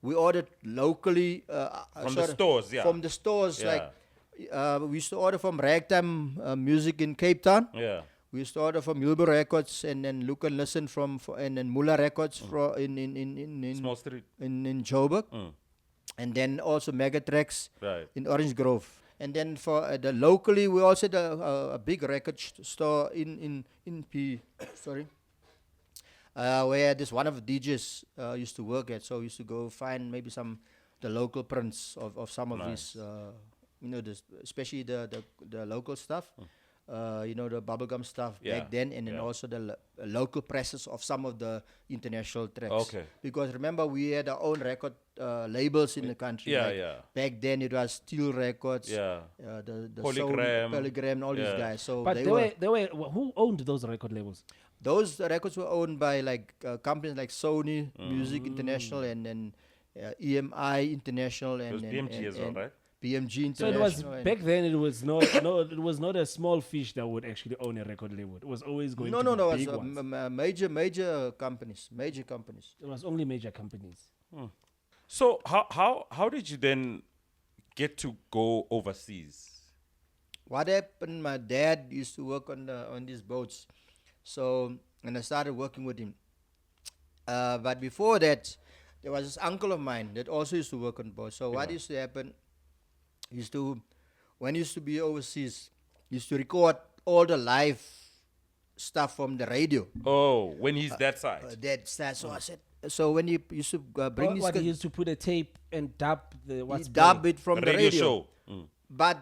Speaker 1: we ordered locally
Speaker 2: From the stores, yeah.
Speaker 1: From the stores,
Speaker 2: Yeah.
Speaker 1: like we used to order from Ragtime Music in Cape Town.
Speaker 2: Yeah.
Speaker 1: We used to order from Hillbrow Records, and then Look and Listen and then Muller Records in
Speaker 2: Small Street.
Speaker 1: in Joburg, and then also Megatrax
Speaker 2: Right.
Speaker 1: in Orange Grove. And then for the locally, we also had a big record store in P. Sorry. Where this one of the DJs used to work at, so we used to go find maybe the local prints of some of these, especially the local stuff. The bubblegum stuff back then, and then also the local presses of some of the international tracks.
Speaker 2: Okay.
Speaker 1: Because remember, we had our own record labels in the country.
Speaker 2: Yeah,
Speaker 1: like
Speaker 2: yeah.
Speaker 1: Back then, it was Steel Records.
Speaker 2: Yeah.
Speaker 1: The
Speaker 2: Polygram.
Speaker 1: Polygram, and all these guys. So
Speaker 3: But they were who owned those record labels?
Speaker 1: those records were owned by like companies like Sony Music International, and then EMI International,
Speaker 2: It
Speaker 1: and
Speaker 2: was BMG as well,
Speaker 1: and
Speaker 2: right?
Speaker 1: BMG
Speaker 3: So it
Speaker 1: International.
Speaker 3: was
Speaker 1: and-
Speaker 3: back then. It was not it was not a small fish that would actually own a record label. It was always going
Speaker 1: No,
Speaker 3: to
Speaker 1: no,
Speaker 3: be
Speaker 1: no. It
Speaker 3: big
Speaker 1: was
Speaker 3: ones.
Speaker 1: major companies. Major companies.
Speaker 3: It was only major companies.
Speaker 2: So how did you then get to go overseas?
Speaker 1: What happened? My dad used to work on these boats, so and I started working with him. But before that, there was this uncle of mine that also used to work on boats. So what used to happen? When he used to be overseas, he used to record all the live stuff from the radio.
Speaker 2: Oh, when he's that side.
Speaker 1: So I said, so when he used to bring
Speaker 3: What
Speaker 1: this,
Speaker 3: he used to put a tape and dub the
Speaker 1: he
Speaker 3: what's
Speaker 1: dub it from
Speaker 2: The
Speaker 1: the
Speaker 2: radio
Speaker 1: radio.
Speaker 2: show.
Speaker 1: But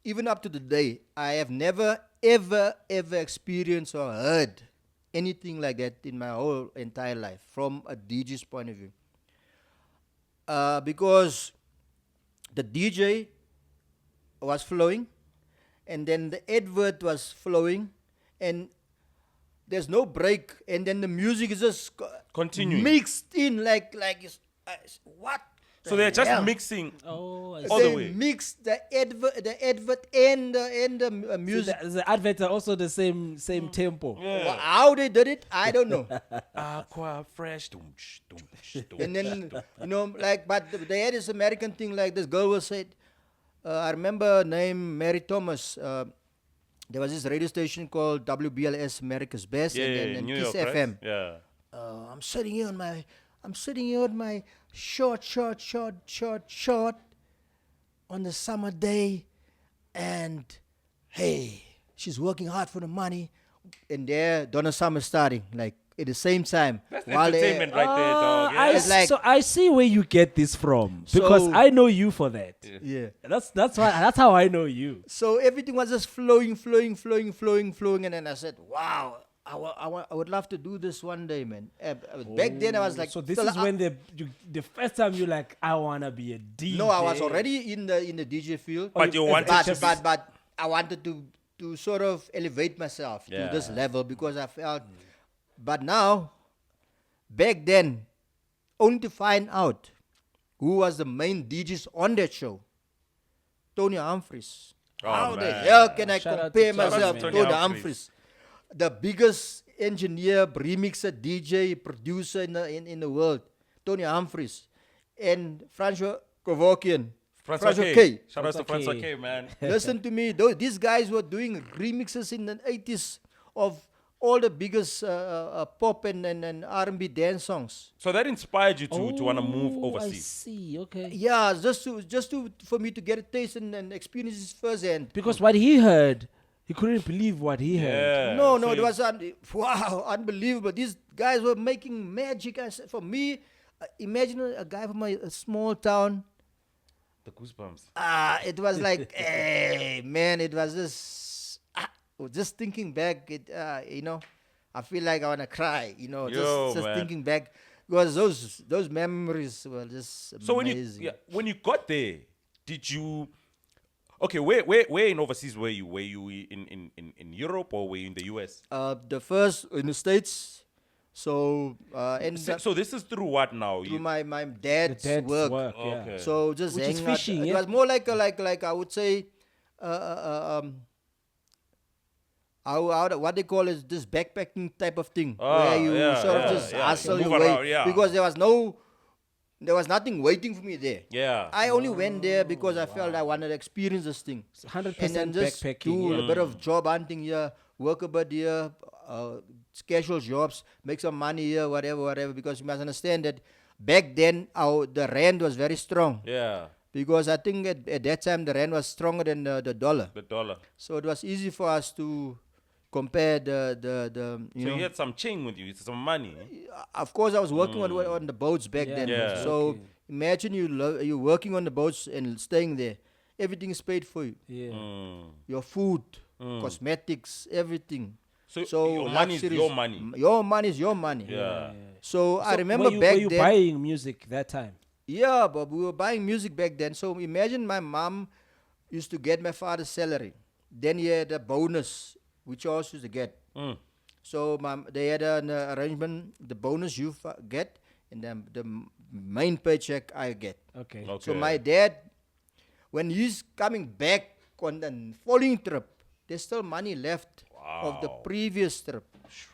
Speaker 1: even up to the day, I have never, ever experienced or heard anything like that in my whole entire life from a DJ's point of view. Because the DJ was flowing, and then the advert was flowing, and there's no break, and then the music is just
Speaker 2: Continuing.
Speaker 1: mixed in like what?
Speaker 2: So
Speaker 1: the
Speaker 2: they're just
Speaker 1: hell?
Speaker 2: mixing
Speaker 3: Oh, I
Speaker 2: all the
Speaker 1: They
Speaker 2: way.
Speaker 1: mix the advert and the
Speaker 3: see.
Speaker 1: music.
Speaker 3: The adverts are also the same tempo.
Speaker 1: Well, how they did it, I don't know.
Speaker 2: Aqua fresh.
Speaker 1: And then but they had this American thing, like this girl was said. I remember her name Mary Thomas. There was this radio station called WBLS, America's Best, and
Speaker 2: New
Speaker 1: Kiss
Speaker 2: York,
Speaker 1: FM.
Speaker 2: right? Yeah.
Speaker 1: I'm sitting here on my short on the summer day, and hey, she's working hard for the money, and there Donna Summer starting like at the same time.
Speaker 2: That's
Speaker 1: while they-
Speaker 2: entertainment right there, dog. Yeah.
Speaker 1: It's like-
Speaker 3: So I see where you get this from because
Speaker 1: So-
Speaker 3: I know you for that.
Speaker 1: Yeah.
Speaker 3: That's how I know you.
Speaker 1: So everything was just flowing, and then I said, "Wow, I would love to do this one day, man." Back then, I was like,
Speaker 3: So this
Speaker 1: still
Speaker 3: is when the first time you're like, I wanna be a DJ.
Speaker 1: No, I was already in the DJ field,
Speaker 2: But you wanted to be-
Speaker 1: but I wanted to sort of elevate myself to this level because I felt. But now, back then, only to find out who was the main DJs on that show, Tony Humphries.
Speaker 2: Oh,
Speaker 1: How the
Speaker 2: man.
Speaker 1: hell can I
Speaker 3: Shout out
Speaker 1: compare
Speaker 3: to Tony,
Speaker 1: myself
Speaker 3: man.
Speaker 1: to
Speaker 2: Tony
Speaker 1: Tony
Speaker 2: Humphries.
Speaker 1: Humphries, the biggest engineer, remixer, DJ, producer in the world, Tony Humphries, and Francois Kevorkian.
Speaker 2: Francois
Speaker 1: Francois
Speaker 2: K.
Speaker 1: K.
Speaker 2: Shout out to
Speaker 3: Francois
Speaker 2: Francois
Speaker 3: K.
Speaker 2: K, man.
Speaker 1: Listen to me, these guys were doing remixes in the 80s of all the biggest pop and R&B dance songs.
Speaker 2: So that inspired you to want to move
Speaker 3: Oh, I
Speaker 2: overseas.
Speaker 3: see. Okay.
Speaker 1: Yeah, just to for me to get a taste and experience this firsthand.
Speaker 3: Because what he heard He couldn't believe what he heard.
Speaker 2: Yeah.
Speaker 1: No,
Speaker 2: So
Speaker 1: it was wow, unbelievable. These guys were making magic. I said, for me, imagine a guy from a small town.
Speaker 2: the goosebumps.
Speaker 1: It was like, hey, man, it was just thinking back. I feel like I wanna cry. Just
Speaker 2: Man.
Speaker 1: thinking back, because those memories were just amazing.
Speaker 2: So when you got there, did you? Okay, where in overseas were you? Were you in Europe or were you in the US?
Speaker 1: The first in the States. So
Speaker 2: So this is through what now?
Speaker 1: through my dad's,
Speaker 3: Dad's
Speaker 1: work.
Speaker 3: yeah.
Speaker 2: Okay.
Speaker 1: So just
Speaker 3: Which is
Speaker 1: hanging out.
Speaker 3: fishing,
Speaker 1: It
Speaker 3: yeah?
Speaker 1: was more like I would say, what they call is this backpacking type of thing, where you sort of just hustle
Speaker 2: Move
Speaker 1: your way,
Speaker 2: around, yeah.
Speaker 1: because there was nothing waiting for me there.
Speaker 2: Yeah.
Speaker 1: I only went there because I felt I wanted to experience this thing.
Speaker 3: 100%
Speaker 1: And then just
Speaker 3: backpacking.
Speaker 1: do
Speaker 3: yeah.
Speaker 1: a bit of job hunting here, work a bit here, casual jobs, make some money here, whatever. Because you must understand that back then the rand was very strong.
Speaker 2: Yeah.
Speaker 1: Because I think at that time the rand was stronger than the dollar.
Speaker 2: The dollar.
Speaker 1: So it was easy for us to compare the
Speaker 2: So
Speaker 1: you know.
Speaker 2: you had some ching with you, some money.
Speaker 1: Of course, I was working on the boats back
Speaker 3: Yeah,
Speaker 1: then.
Speaker 2: yeah.
Speaker 1: So
Speaker 3: Okay.
Speaker 1: imagine you're working on the boats and staying there. Everything is paid for you.
Speaker 3: Yeah.
Speaker 1: Your food, cosmetics, everything.
Speaker 2: So your money is
Speaker 1: luxuries.
Speaker 2: your money.
Speaker 1: Your money is your money.
Speaker 2: Yeah.
Speaker 1: So I
Speaker 3: So
Speaker 1: remember
Speaker 3: were
Speaker 1: back
Speaker 3: you
Speaker 1: then.
Speaker 3: buying music that time?
Speaker 1: Yeah, but we were buying music back then. So imagine my mom used to get my father's salary. Then he had a bonus, which I also used to get. So they had an arrangement, the bonus you get, and then the main paycheck I get.
Speaker 3: Okay.
Speaker 1: So my dad, when he's coming back on the following trip, there's still money left of the previous trip.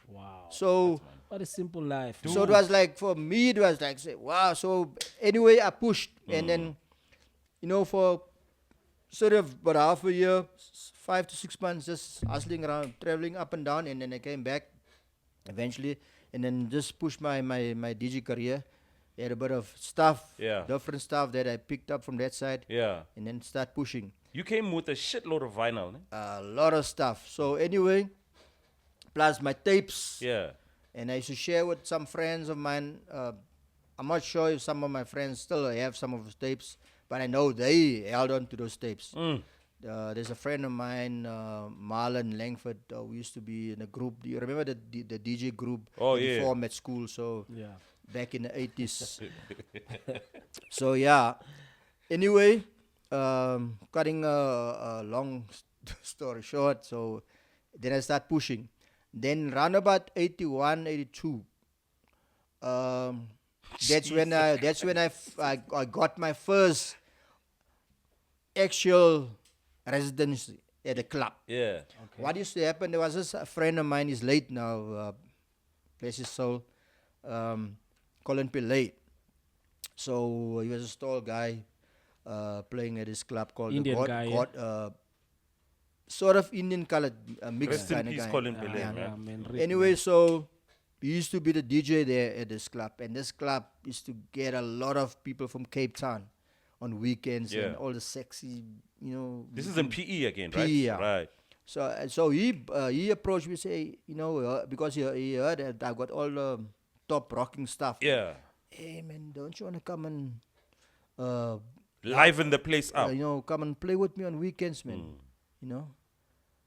Speaker 3: Wow.
Speaker 1: So
Speaker 3: What a simple life.
Speaker 1: so it was like, for me, it was like, say, wow. So anyway, I pushed. And then, for sort of about half a year, 5 to 6 months, just hustling around, traveling up and down. And then I came back eventually, and then just pushed my DJ career. Had a bit of stuff, different stuff that I picked up from that side.
Speaker 2: Yeah.
Speaker 1: And then start pushing.
Speaker 2: You came with a shitload of vinyl, ne?
Speaker 1: A lot of stuff. So anyway, plus my tapes.
Speaker 2: Yeah.
Speaker 1: And I used to share with some friends of mine. I'm not sure if some of my friends still have some of those tapes, but I know they held on to those tapes. There's a friend of mine, Marlon Langford. We used to be in a group. Do you remember the DJ group?
Speaker 2: Oh,
Speaker 1: that we
Speaker 2: yeah.
Speaker 1: formed at school. So
Speaker 3: Yeah.
Speaker 1: back in the 80s. So yeah. Anyway, cutting a long story short. So then I start pushing. Then round about 81, 82. That's when I got my first actual residency at a club.
Speaker 2: Yeah.
Speaker 1: What used to happen? There was this a friend of mine. He's late now. Bless his soul. Colin Pillay. So he was a tall guy playing at this club called
Speaker 3: Indian
Speaker 1: the
Speaker 3: guy,
Speaker 1: sort of Indian colored mixed
Speaker 2: Rest in
Speaker 1: kind of
Speaker 2: peace,
Speaker 1: guy.
Speaker 2: Colin Pillay, man.
Speaker 3: man.
Speaker 1: Anyway, so he used to be the DJ there at this club, and this club used to get a lot of people from Cape Town on weekends and all the sexy,
Speaker 2: This is in PE again,
Speaker 1: PE,
Speaker 2: right?
Speaker 1: yeah.
Speaker 2: Right.
Speaker 1: So he approached me, say, because he heard that I got all the top rocking stuff.
Speaker 2: Yeah.
Speaker 1: Hey man, don't you want to come and
Speaker 2: Liven the place up.
Speaker 1: come and play with me on weekends, man?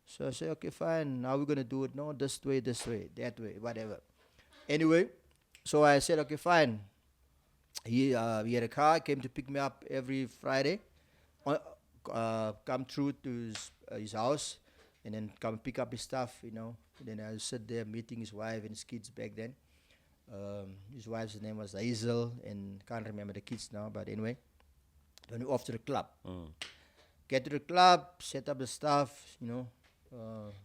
Speaker 1: So I say, okay, fine. How are we gonna do it? No, this way, that way, whatever. Anyway, so I said, okay, fine. He had a car, came to pick me up every Friday, come through to his house, and then come pick up his stuff, Then I sit there meeting his wife and his kids back then. His wife's name was Hazel, and can't remember the kids now, but anyway. Then we off to the club. Get to the club, set up the stuff,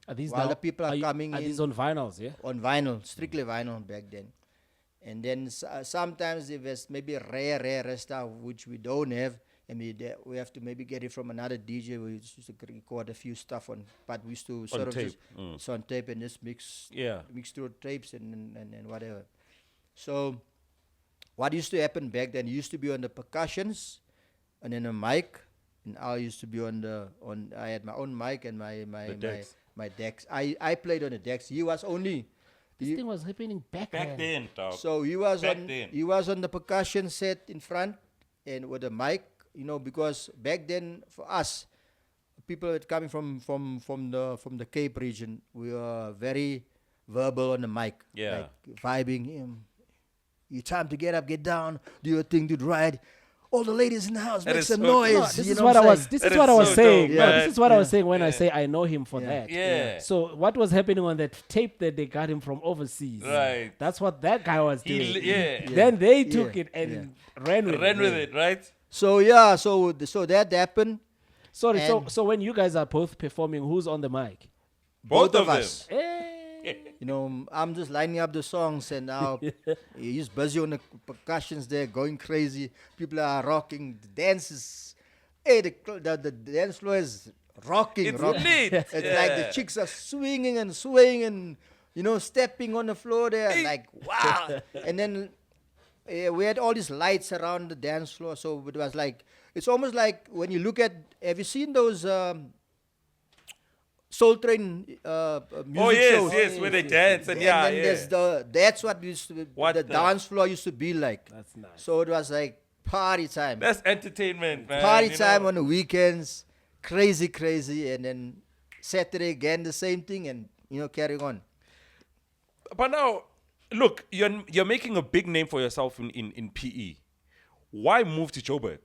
Speaker 3: Are these
Speaker 1: while
Speaker 3: now-
Speaker 1: the people are coming
Speaker 3: Are
Speaker 1: in.
Speaker 3: these on vinyls, yeah?
Speaker 1: On vinyl, strictly vinyl back then. And then sometimes if there's maybe rare stuff which we don't have, and we have to maybe get it from another DJ. We used to record a few stuff on, but we used to sort of
Speaker 2: tape.
Speaker 1: just it's on tape and just mix through tapes and whatever. So what used to happen back then? Used to be on the percussions, and then a mic, and I used to be I had my own mic and my my decks. I played on the decks. He was only.
Speaker 3: This thing was happening back
Speaker 2: then, dog.
Speaker 1: So he was on the percussion set in front and with a mic, because back then for us, people that coming from the Cape region, we were very verbal on the mic.
Speaker 2: Yeah.
Speaker 1: Like vibing. You time to get up, get down, do your thing, do it right. All the ladies in the house, make some noise.
Speaker 3: No, this is what I was. This is what I was saying. No, this is what I was saying when I say I know him for that.
Speaker 2: Yeah.
Speaker 3: So what was happening on that tape that they got him from overseas?
Speaker 2: Right.
Speaker 3: That's what that guy was doing.
Speaker 2: Yeah.
Speaker 3: Then they took it and ran with it.
Speaker 2: Right?
Speaker 1: So yeah, so that happened.
Speaker 3: Sorry. So when you guys are both performing, who's on the mic?
Speaker 2: Both of
Speaker 1: us.
Speaker 2: them.
Speaker 1: I'm just lining up the songs, and now he's busy on the percussions there, going crazy. People are rocking. The dance is, the dance floor is rocking.
Speaker 2: It's
Speaker 1: rocking.
Speaker 2: lit.
Speaker 1: It's like the chicks are swinging and swaying and, stepping on the floor there. Like, wow. And then we had all these lights around the dance floor. So it was like, it's almost like when you look at, have you seen those Soul Train music shows?
Speaker 2: Yes, where they dance and
Speaker 1: there's that's what used to be, the dance floor used to be like.
Speaker 3: That's nice.
Speaker 1: So it was like party time.
Speaker 2: That's entertainment, man.
Speaker 1: Party time on the weekends, crazy, and then Saturday again the same thing, and carrying on.
Speaker 2: But now, look, you're making a big name for yourself in PE. Why move to Joburg?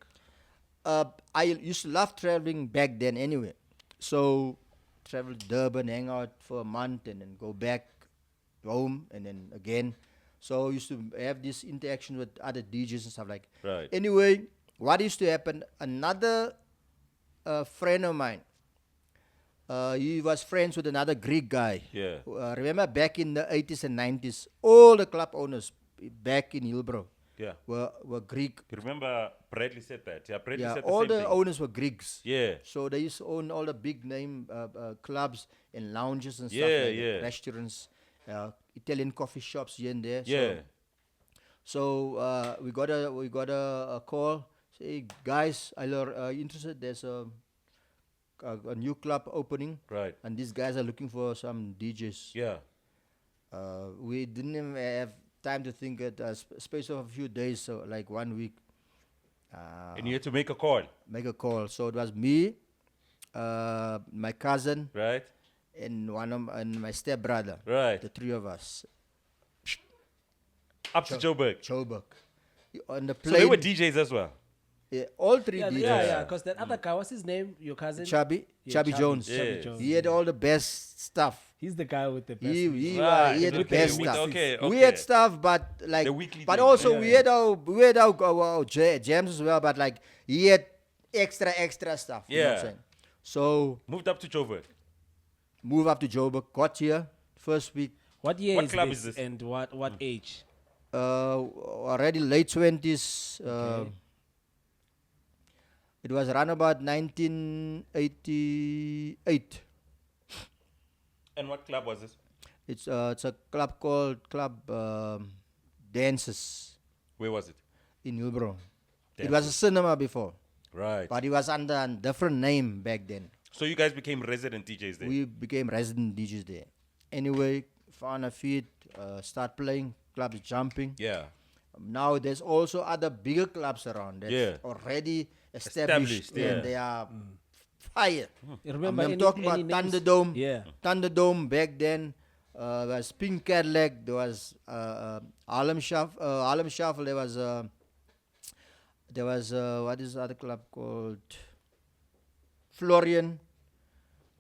Speaker 1: I used to love traveling back then anyway. So travel to Durban, hang out for a month, and then go back home, and then again. So I used to have this interaction with other DJs and stuff like.
Speaker 2: Right.
Speaker 1: Anyway, what used to happen? Another friend of mine. He was friends with another Greek guy.
Speaker 2: Yeah.
Speaker 1: Remember back in the 80s and 90s, all the club owners back in Hillbrow were Greek.
Speaker 2: Remember Bradley said that. Yeah, Bradley said the
Speaker 1: all
Speaker 2: same
Speaker 1: the
Speaker 2: thing.
Speaker 1: owners were Greeks.
Speaker 2: Yeah.
Speaker 1: So they used to own all the big name clubs and lounges and stuff
Speaker 2: Yeah,
Speaker 1: that, restaurants, Italian coffee shops here and there.
Speaker 2: Yeah.
Speaker 1: So we got a call. Say, guys, are you interested? There's a new club opening.
Speaker 2: Right.
Speaker 1: And these guys are looking for some DJs.
Speaker 2: Yeah.
Speaker 1: We didn't even have time to think at a space of a few days, so like 1 week.
Speaker 2: And you had to make a call.
Speaker 1: So it was me, my cousin,
Speaker 2: right,
Speaker 1: and and my stepbrother.
Speaker 2: Right.
Speaker 1: The three of us.
Speaker 2: Up to Joburg.
Speaker 1: On the
Speaker 2: So
Speaker 1: plane.
Speaker 2: they were DJs as well.
Speaker 1: Yeah, all three DJs.
Speaker 3: Yeah, because that other guy, what's his name? Your cousin?
Speaker 1: Chubby Jones.
Speaker 2: Yeah.
Speaker 3: Jones.
Speaker 1: He had all the best stuff.
Speaker 3: He's the guy with the best.
Speaker 1: He
Speaker 2: Right.
Speaker 1: had the
Speaker 2: Okay,
Speaker 1: best stuff.
Speaker 2: okay.
Speaker 1: We had stuff, but like,
Speaker 2: The weekly
Speaker 1: but
Speaker 2: thing.
Speaker 1: also we had our jams as well. But like, he had extra stuff. You know what I'm
Speaker 2: Yeah.
Speaker 1: saying? So
Speaker 2: Moved up to Joburg.
Speaker 1: move up to Joburg. Got here first week.
Speaker 3: What year
Speaker 2: What
Speaker 3: is
Speaker 2: club
Speaker 3: this?
Speaker 2: is this?
Speaker 3: And what age?
Speaker 1: Already late 20s. It was around about 1988.
Speaker 2: And what club was this?
Speaker 1: It's a club called Club Dances
Speaker 2: Where was it?
Speaker 1: in Hillbrow. It was a cinema before,
Speaker 2: Right.
Speaker 1: but it was under a different name back then.
Speaker 2: So you guys became resident DJs there.
Speaker 1: We became resident DJs there. Anyway, found our feet, start playing, clubs jumping.
Speaker 2: Yeah.
Speaker 1: Now there's also other bigger clubs around that's already established,
Speaker 2: yeah.
Speaker 1: and they are fire.
Speaker 3: You remember
Speaker 1: I'm
Speaker 3: any-
Speaker 1: talking
Speaker 3: any
Speaker 1: about
Speaker 3: names?
Speaker 1: Thunderdome.
Speaker 3: Yeah.
Speaker 1: Thunderdome back then. There was Pink Cadillac. There was Harlem Shuffle. There was what is the other club called? Florian.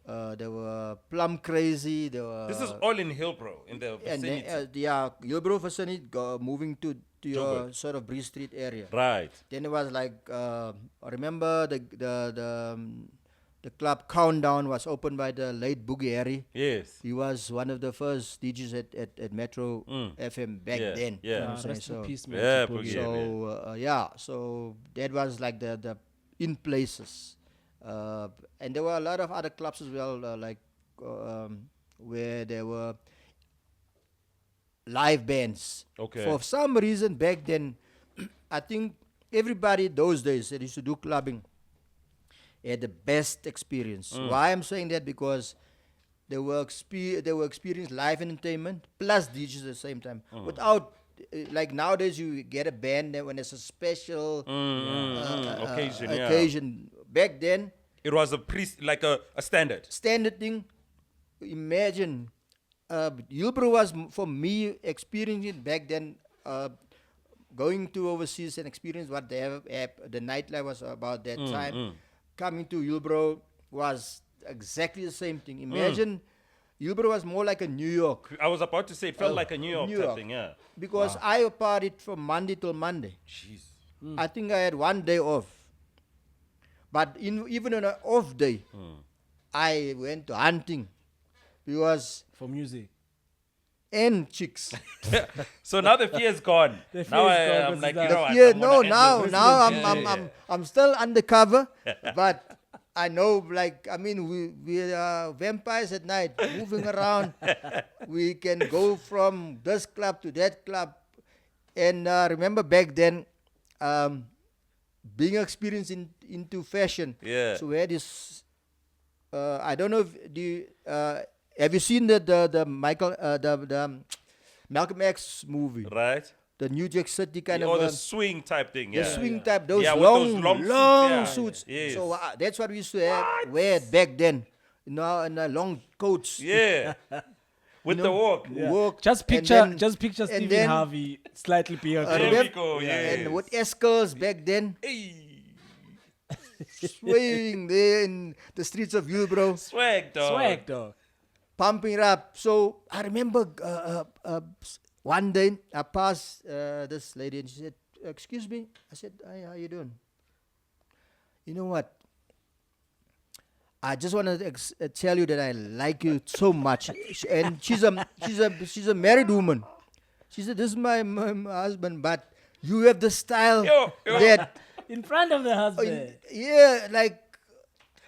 Speaker 1: There were Plum Crazy. There were
Speaker 2: This is all in Hillbrow, in the
Speaker 1: and
Speaker 2: vicinity.
Speaker 1: Hillbrow vicinity moving to your
Speaker 2: Joburg.
Speaker 1: sort of Bree Street area.
Speaker 2: Right.
Speaker 1: Then it was like I remember the club Countdown was opened by the late Boogie Harry.
Speaker 2: Yes.
Speaker 1: He was one of the first DJs at Metro FM back then.
Speaker 2: Yeah.
Speaker 1: You know what I'm
Speaker 3: Rest in
Speaker 1: saying?
Speaker 3: peace, man.
Speaker 2: Yeah,
Speaker 3: to Boogie.
Speaker 2: Boogie.
Speaker 1: So that was like the in places, and there were a lot of other clubs as well, where there were live bands.
Speaker 2: Okay.
Speaker 1: For some reason back then, I think everybody those days that used to do clubbing had the best experience. Why I'm saying that? Because they were experiencing live entertainment plus DJs at the same time. Without like nowadays, you get a band when it's a special
Speaker 2: occasion.
Speaker 1: occasion. Back then,
Speaker 2: It was a standard.
Speaker 1: Standard thing. Imagine, Hillbrow was for me experiencing back then. Going to overseas and experience what the nightlife was about that time. Coming to Hillbrow was exactly the same thing. Imagine, Hillbrow was more like a New York.
Speaker 2: I was about to say it felt like a New York type thing, yeah.
Speaker 1: Because I partied from Monday till Monday.
Speaker 2: Jeez.
Speaker 1: I think I had one day off. But even on an off day, I went to hunting because
Speaker 3: For music.
Speaker 1: and chicks.
Speaker 2: So now the fear is gone. I'm like, you know what?
Speaker 1: Yeah,
Speaker 2: I'm gonna end this.
Speaker 1: I'm still undercover, but I know, like, I mean, we are vampires at night, moving around. We can go from this club to that club. And remember back then, being experienced into fashion.
Speaker 2: Yeah.
Speaker 1: So we had this, I don't know if have you seen the Malcolm X movie?
Speaker 2: Right?
Speaker 1: The New Jack City kind
Speaker 2: Or
Speaker 1: of
Speaker 2: the swing type thing, yeah.
Speaker 1: the swing type, those
Speaker 2: Yeah, with
Speaker 1: long,
Speaker 2: those
Speaker 1: long
Speaker 2: suits,
Speaker 1: suits.
Speaker 2: yeah. Yes.
Speaker 1: So that's what we used to wear back then. You know, and long coats.
Speaker 2: Yeah. With the walk.
Speaker 1: Walk.
Speaker 3: Just
Speaker 1: and
Speaker 3: picture
Speaker 1: and
Speaker 3: Stephen
Speaker 1: then-
Speaker 3: Harvey slightly beyond.
Speaker 2: There we
Speaker 1: remember-
Speaker 2: go, yes.
Speaker 1: And with S-curls back then,
Speaker 2: Hey.
Speaker 1: swaying there in the streets of Hillbrow,
Speaker 2: Swag, dog.
Speaker 3: Swag, dog.
Speaker 1: pumping it up. So I remember one day I passed this lady and she said, "Excuse me." I said, "Hi, how you doing?" You know what? I just want to tell you that I like you so much. And she's a married woman. She said, "This is my husband, but you have the style
Speaker 2: Yo.
Speaker 1: that
Speaker 3: In front of the husband.
Speaker 1: yeah, like."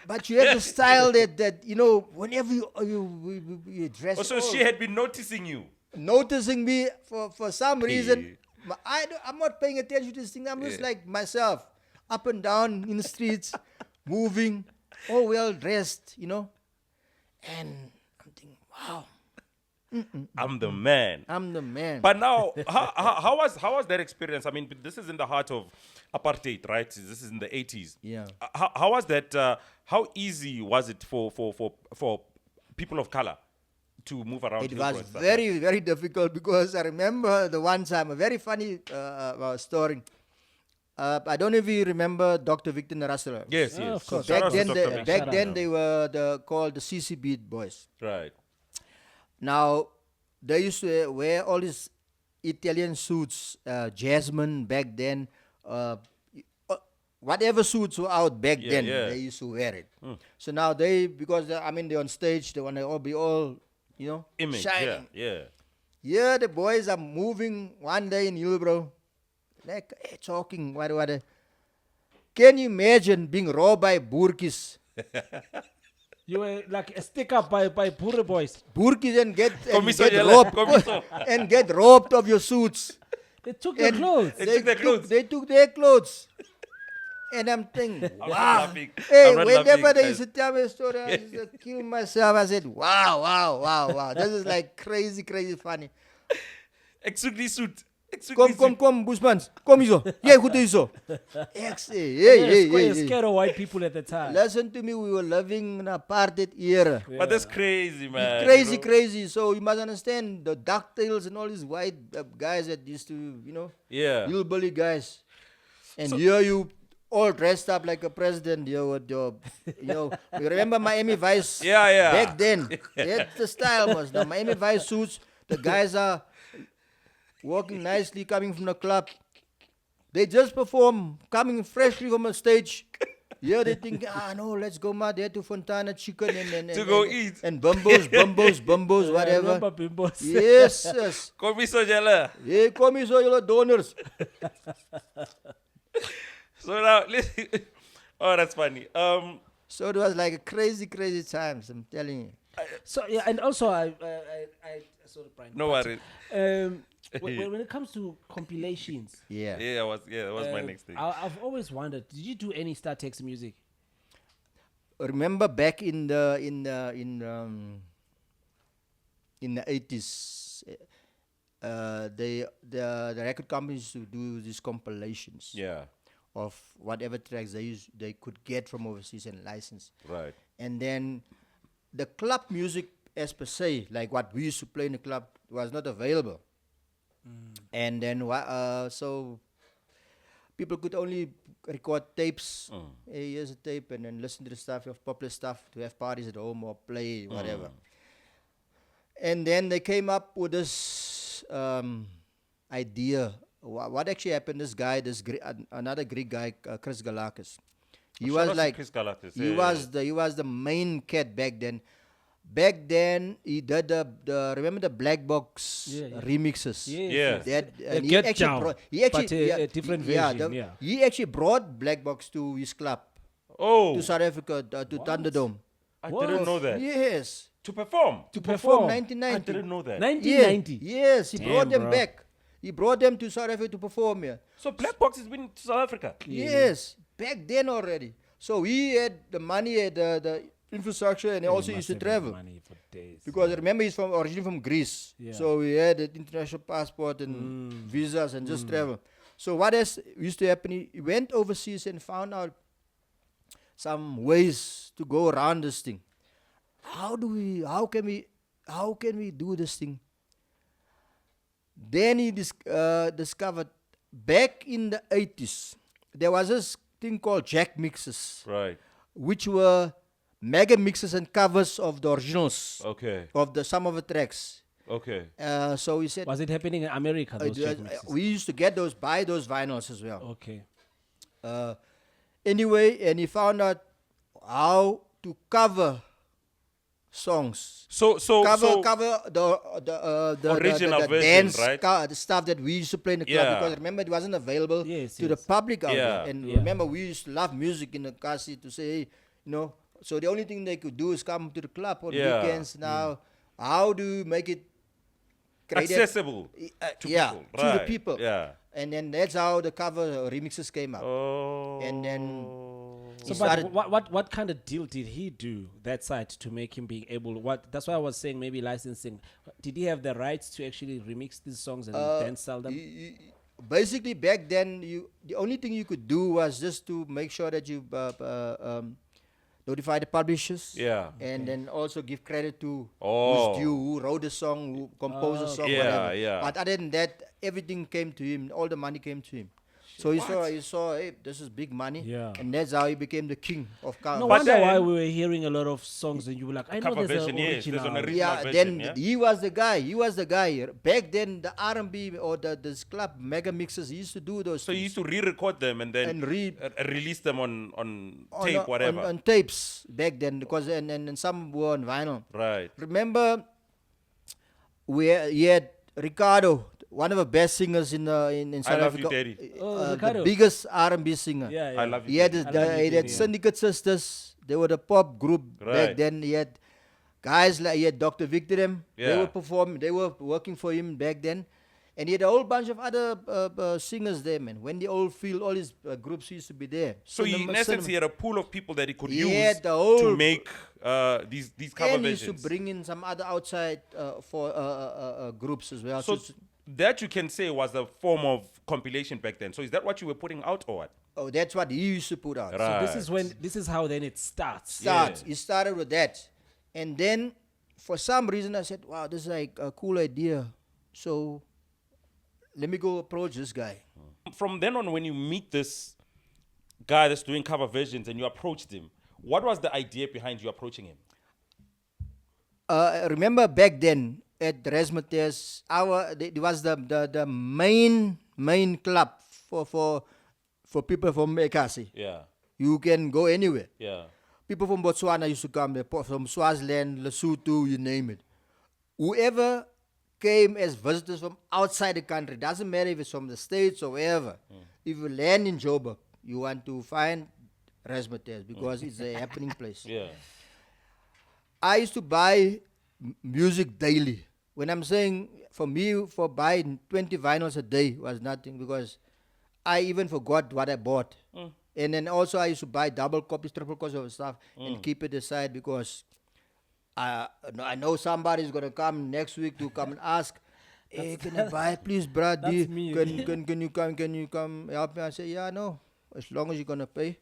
Speaker 1: But you have the style that you know, whenever you dress.
Speaker 2: So she had been noticing you.
Speaker 1: Noticing me for some reason. I'm not paying attention to this thing. I'm just like myself, up and down in the streets, moving, all well dressed, you know. And I'm thinking, wow,
Speaker 2: I'm the man.
Speaker 1: I'm the man.
Speaker 2: But now, how was that experience? I mean, this is in the heart of apartheid, right? This is in the 80s.
Speaker 1: Yeah.
Speaker 2: How was that? How easy was it for people of color to move around?
Speaker 1: It
Speaker 2: Hillbrow
Speaker 1: was
Speaker 2: and stuff?
Speaker 1: very, very difficult because I remember the one time, a very funny story. I don't know if you remember Dr. Victor Narasala.
Speaker 2: Yes,
Speaker 3: Oh,
Speaker 2: yes.
Speaker 3: of course.
Speaker 2: Shout
Speaker 1: Back
Speaker 2: out to
Speaker 1: then,
Speaker 2: Dr. Vic.
Speaker 3: Shout out.
Speaker 1: they were called the CC Beat Boys.
Speaker 2: Right.
Speaker 1: Now, they used to wear all these Italian suits, Jasmine back then, whatever suits were out back then, they used to wear it. So now because they're on stage, they want to be all, you know,
Speaker 2: Image.
Speaker 1: shining.
Speaker 2: Yeah.
Speaker 1: Yeah, the boys are moving one day in Hillbrow, like talking, what. Can you imagine being robbed by burkis?
Speaker 3: You were like a stick up by Pure Boys.
Speaker 1: Burkis and get
Speaker 2: Komiso.
Speaker 1: robbed and get robbed of your suits.
Speaker 3: They took your clothes.
Speaker 2: They took their clothes.
Speaker 1: They took their clothes. And I'm thinking,
Speaker 2: I'm not
Speaker 1: wow.
Speaker 2: laughing.
Speaker 1: Hey,
Speaker 2: I'm not
Speaker 1: whenever
Speaker 2: laughing,
Speaker 1: they
Speaker 2: guys.
Speaker 1: used to tell me a story, I used to kill myself. I said, wow. This is like crazy funny.
Speaker 2: Exugly suit.
Speaker 1: Kom, Bushmans. Kom hier zo. Jij goed hier zo.
Speaker 3: Hey. Scared of white people at the time.
Speaker 1: Listen to me, we were living in an apartheid era.
Speaker 2: But that's crazy, man.
Speaker 1: Crazy. So you must understand the DuckTales and all these white guys that used to, you know,
Speaker 2: Yeah.
Speaker 1: hillbilly guys. And here you all dressed up like a president, with your, you know, you remember Miami Vice?
Speaker 2: Yeah.
Speaker 1: Back then, that's the style was. The Miami Vice suits, the guys are walking nicely, coming from the club. They just perform, coming freshly from a stage. Yeah, they think, no, let's go there to Fontana Chicken and
Speaker 2: To go eat.
Speaker 1: And bumbos,
Speaker 3: I
Speaker 1: whatever.
Speaker 3: remember Bimbos.
Speaker 1: Yes.
Speaker 2: Komiso jala.
Speaker 1: Yeah, kom hier zo, jullie donors.
Speaker 2: So now, listen. Oh, that's funny.
Speaker 1: So it was like a crazy times, I'm telling you.
Speaker 3: So yeah, and also I sorry, Brian.
Speaker 2: No worries.
Speaker 3: When it comes to compilations,
Speaker 1: Yeah.
Speaker 2: That was my next thing.
Speaker 3: I've always wondered, did you do any StarTex music?
Speaker 1: Remember back in in the 80s, the record companies to do these compilations of whatever tracks they could get from overseas and license.
Speaker 2: Right.
Speaker 1: And then the club music as per se, like what we used to play in the club, was not available. And then so people could only record tapes. Hey, here's a tape, and then listen to the stuff of popular stuff to have parties at home or play whatever. And then they came up with this idea. What actually happened? This guy, another Greek guy, Chris Galakis. He was like
Speaker 2: Chris Galakis.
Speaker 1: He was the main cat back then. Back then, he did the remember the black box remixes.
Speaker 2: Yeah.
Speaker 1: He actually
Speaker 3: a different version.
Speaker 1: He actually brought black box to his club.
Speaker 2: Oh.
Speaker 1: To South Africa, to Thunderdome.
Speaker 2: I didn't know that.
Speaker 1: Yes.
Speaker 2: To perform.
Speaker 1: To perform 1990.
Speaker 2: I didn't know that.
Speaker 3: 1990.
Speaker 1: Yes, he brought them
Speaker 3: bro.
Speaker 1: back. He brought them to South Africa to perform here.
Speaker 2: So Black Box has been to South Africa.
Speaker 1: Yes, back then already. So he had the money, had the infrastructure, and he also used to travel.
Speaker 3: Money for days.
Speaker 1: Because remember, he's originally from Greece.
Speaker 3: Yeah.
Speaker 1: So he had an international passport and visas and just travel. So what else used to happen? He went overseas and found out some ways to go around this thing. How can we do this thing? Then he discovered back in the 80s, there was this thing called jack mixes.
Speaker 2: Right.
Speaker 1: Which were mega mixes and covers of the originals.
Speaker 2: Okay.
Speaker 1: Of some of the tracks.
Speaker 2: Okay.
Speaker 1: So he said,
Speaker 3: was it happening in America? Those jack mixes?
Speaker 1: We used to buy those vinyls as well.
Speaker 3: Okay.
Speaker 1: Anyway, and he found out how to cover songs.
Speaker 2: So
Speaker 1: cover the
Speaker 2: original
Speaker 1: the
Speaker 2: version,
Speaker 1: dance,
Speaker 2: right?
Speaker 1: The stuff that we used to play in the club, because remember it wasn't available to the public out there. And remember, we used to love music in the Kasi to say, hey, so the only thing they could do is come to the club on weekends. Now, how do you make it
Speaker 2: accessible to people?
Speaker 1: To the people.
Speaker 2: Yeah.
Speaker 1: And then that's how the cover remixes came up.
Speaker 2: Oh.
Speaker 1: And then
Speaker 3: so but what kind of deal did he do that side to make him being able? That's why I was saying maybe licensing. Did he have the rights to actually remix these songs and then sell them?
Speaker 1: Basically, back then, the only thing you could do was just to make sure that you notify the publishers. And then also give credit to who's due, who wrote the song, who composed the song, whatever. But other than that, everything came to him. All the money came to him. So he saw, hey, this is big money. And that's how he became the king of cover.
Speaker 3: No wonder why we were hearing a lot of songs and you were like, I know there's an original.
Speaker 1: Then he was the guy. Back then, the R&B or this club mega mixes, he used to do those.
Speaker 2: So he used to re-record them and then release them on tape, whatever.
Speaker 1: On tapes back then, because and some were on vinyl.
Speaker 2: Right.
Speaker 1: Remember, he had Ricardo, one of the best singers in South Africa. The biggest R&B singer.
Speaker 2: I love you.
Speaker 1: He had Syndicate Sisters. They were the pop group back then. He had guys like Dr. Victor. They were performing. They were working for him back then. And he had a whole bunch of other singers there, man. When the old field, all his groups used to be there.
Speaker 2: So in essence, he had a pool of people that he could use to make these cover versions.
Speaker 1: And he used to bring in some other outside for groups as well.
Speaker 2: So that you can say was a form of compilation back then. So is that what you were putting out or what?
Speaker 1: Oh, that's what he used to put out.
Speaker 2: Right.
Speaker 3: So this is how then it starts.
Speaker 1: He started with that. And then for some reason I said, wow, this is like a cool idea. So let me go approach this guy.
Speaker 2: From then on, when you meet this guy that's doing cover versions and you approached him, what was the idea behind you approaching him?
Speaker 1: Remember back then at Razzmatazz, it was the main club for people from Ekasi.
Speaker 2: Yeah.
Speaker 1: You can go anywhere.
Speaker 2: Yeah.
Speaker 1: People from Botswana used to come there, from Swaziland, Lesotho, you name it. Whoever came as visitors from outside the country, doesn't matter if it's from the States or wherever. If you land in Joburg, you want to find Razzmatazz because it's a happening place.
Speaker 2: Yeah.
Speaker 1: I used to buy music daily. When I'm saying, for me, for buying 20 vinyls a day was nothing, because I even forgot what I bought. And then also I used to buy double copies, triple copies of stuff and keep it aside, because I know somebody's gonna come next week to come and ask. Hey, can you buy it, please, Brad?
Speaker 3: That's me.
Speaker 1: Can you come help me? I say, yeah, no. As long as you're gonna pay,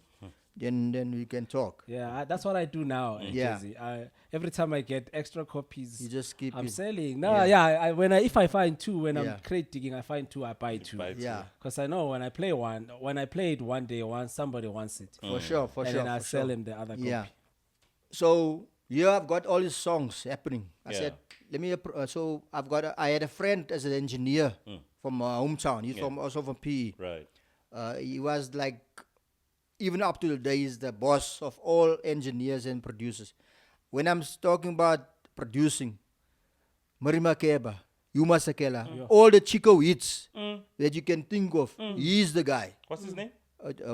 Speaker 1: then we can talk.
Speaker 3: Yeah, that's what I do now.
Speaker 1: Yeah.
Speaker 3: Jazzy. Every time I get extra copies,
Speaker 1: You just keep
Speaker 3: I'm
Speaker 1: it.
Speaker 3: selling. No, yeah. If I find two, when
Speaker 1: Yeah.
Speaker 3: I'm crate digging, I find two, I buy two.
Speaker 1: Yeah,
Speaker 3: Because I know when I play it one day, somebody wants it.
Speaker 1: for sure,
Speaker 3: and then I sell him the other copy.
Speaker 1: Yeah. So here I've got all these songs happening. I
Speaker 2: Yeah.
Speaker 1: said, let me. So I had a friend as an engineer from hometown. He's also from PE.
Speaker 2: Right.
Speaker 1: He was like, even up to the day, he's the boss of all engineers and producers. When I'm talking about producing, Marima Keba, Yuma Sakela, all the Chico hits that you can think of, he's the guy.
Speaker 2: What's his name?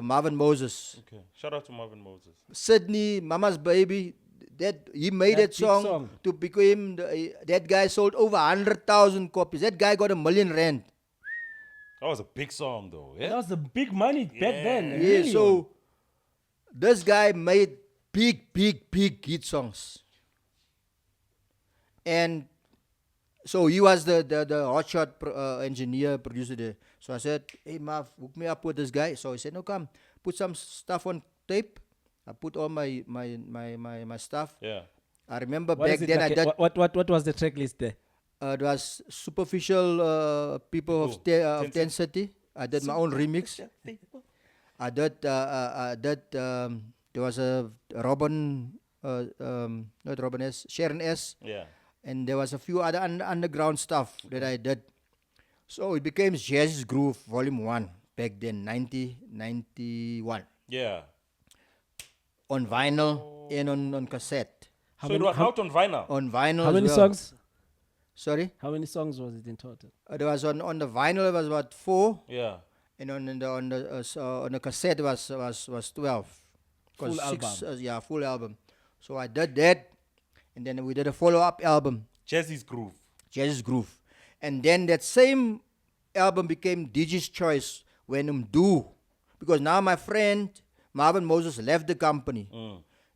Speaker 1: Marvin Moses.
Speaker 2: Okay. Shout out to Marvin Moses.
Speaker 1: Sydney, Mama's Baby, that he made
Speaker 3: That
Speaker 1: that
Speaker 3: big
Speaker 1: song,
Speaker 3: song.
Speaker 1: to become that guy sold over 100,000 copies. That guy got $1 million.
Speaker 2: That was a big song, though.
Speaker 3: That
Speaker 2: Yeah.
Speaker 3: was the big money back then.
Speaker 1: Yeah,
Speaker 3: Million.
Speaker 1: so this guy made big hit songs. And so he was the hotshot engineer, producer there. So I said, hey, Marv, hook me up with this guy. So he said, no, come, put some stuff on tape. I put all my stuff.
Speaker 2: Yeah.
Speaker 1: I remember
Speaker 3: What
Speaker 1: back
Speaker 3: is it
Speaker 1: then
Speaker 3: like
Speaker 1: I did.
Speaker 3: what was the track list there?
Speaker 1: It was superficial people of
Speaker 2: Ten
Speaker 1: Ten City. I did my own remix. I did. There was a Robin, not Robin S, Sharon S,
Speaker 2: Yeah.
Speaker 1: and there was a few other underground stuff that I did. So it became Jazzy's Groove Volume 1 back then, 1991,
Speaker 2: Yeah.
Speaker 1: on vinyl and on cassette.
Speaker 2: So it was out on vinyl.
Speaker 1: On vinyl.
Speaker 3: How
Speaker 1: as
Speaker 3: many
Speaker 1: well.
Speaker 3: songs?
Speaker 1: Sorry.
Speaker 3: How many songs was it in total?
Speaker 1: There was on the vinyl it was about 4.
Speaker 2: Yeah.
Speaker 1: And on the cassette was 12. 'Cause
Speaker 3: Full album.
Speaker 1: Yeah, full album. So I did that, and then we did a follow-up album,
Speaker 2: Jazzy's Groove.
Speaker 1: Jazz's Groove, and then that same album became DJ's Choice when do, because now my friend Marvin Moses left the company.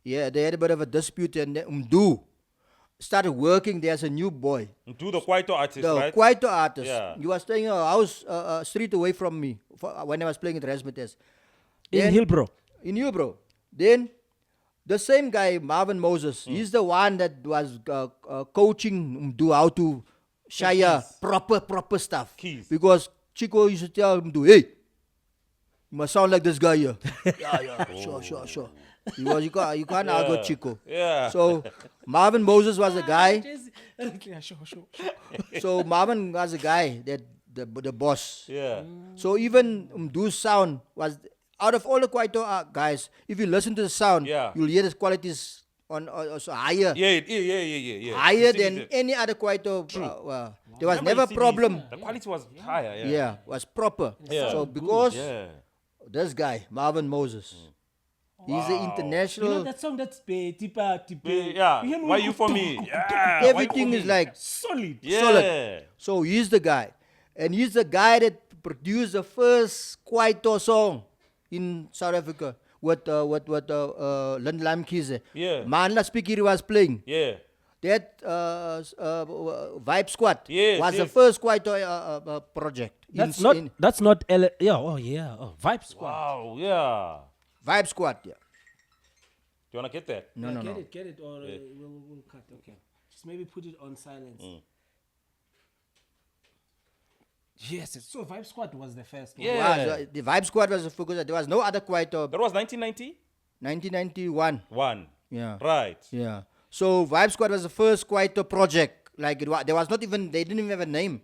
Speaker 1: Yeah, they had a bit of a dispute, and then do started working there as a new boy.
Speaker 2: Do the Kwaito artist,
Speaker 1: The
Speaker 2: right?
Speaker 1: Kwaito artist.
Speaker 2: Yeah.
Speaker 1: He was staying in a house, a street away from me when I was playing at Razzmatazz.
Speaker 3: In
Speaker 1: Then-
Speaker 3: Hillbrow.
Speaker 1: In Hillbrow. Then the same guy, Marvin Moses, he's the one that was coaching do how to share proper stuff.
Speaker 2: Keys.
Speaker 1: Because Chico used to tell him, hey, you must sound like this guy here. yeah, sure. Because you can't argue Chico.
Speaker 2: Yeah.
Speaker 1: So Marvin Moses was the guy.
Speaker 3: Sure.
Speaker 1: So Marvin was the guy that the boss.
Speaker 2: Yeah.
Speaker 1: So even Umdu's sound was, out of all the Kwaito guys, if you listen to the sound,
Speaker 2: Yeah.
Speaker 1: you'll hear the qualities on also higher,
Speaker 2: Yeah.
Speaker 1: higher
Speaker 2: You see
Speaker 1: than
Speaker 2: the-
Speaker 1: any other Kwaito. There was
Speaker 2: Remember
Speaker 1: never
Speaker 2: you
Speaker 1: a
Speaker 2: see
Speaker 1: problem.
Speaker 2: these- The quality was higher. Yeah.
Speaker 1: Yeah, was proper.
Speaker 2: Yeah.
Speaker 1: So because
Speaker 2: Yeah.
Speaker 1: this guy, Marvin Moses, he's the international.
Speaker 3: You know that song that's tipa.
Speaker 2: Yeah. Why you for me? Yeah. Why
Speaker 1: Everything
Speaker 2: for
Speaker 1: is
Speaker 2: me?
Speaker 1: like
Speaker 3: solid.
Speaker 2: Yeah.
Speaker 1: solid. So he's the guy. And he's the guy that produced the first Kwaito song in South Africa with Lund Lamkize.
Speaker 2: Yeah.
Speaker 1: Manla Speaker was playing.
Speaker 2: Yeah.
Speaker 1: That Vibe Squad
Speaker 2: Yes,
Speaker 1: was the
Speaker 2: yes.
Speaker 1: first Kwaito project.
Speaker 3: That's
Speaker 1: in
Speaker 3: not yeah. Oh yeah. Oh, Vibe Squad.
Speaker 2: Wow. Yeah.
Speaker 1: Vibe Squad, yeah.
Speaker 2: Do you wanna get that?
Speaker 1: No.
Speaker 3: Get it, or we'll cut. Okay. Just maybe put it on silence. Yes, so Vibe Squad was the first one.
Speaker 2: Yeah.
Speaker 1: Was, the Vibe Squad was the focus. There was no other Kwaito.
Speaker 2: That was 1990.
Speaker 1: 1991.
Speaker 2: One.
Speaker 1: Yeah.
Speaker 2: Right.
Speaker 1: Yeah. So Vibe Squad was the first Kwaito project. Like there was not even, they didn't even have a name.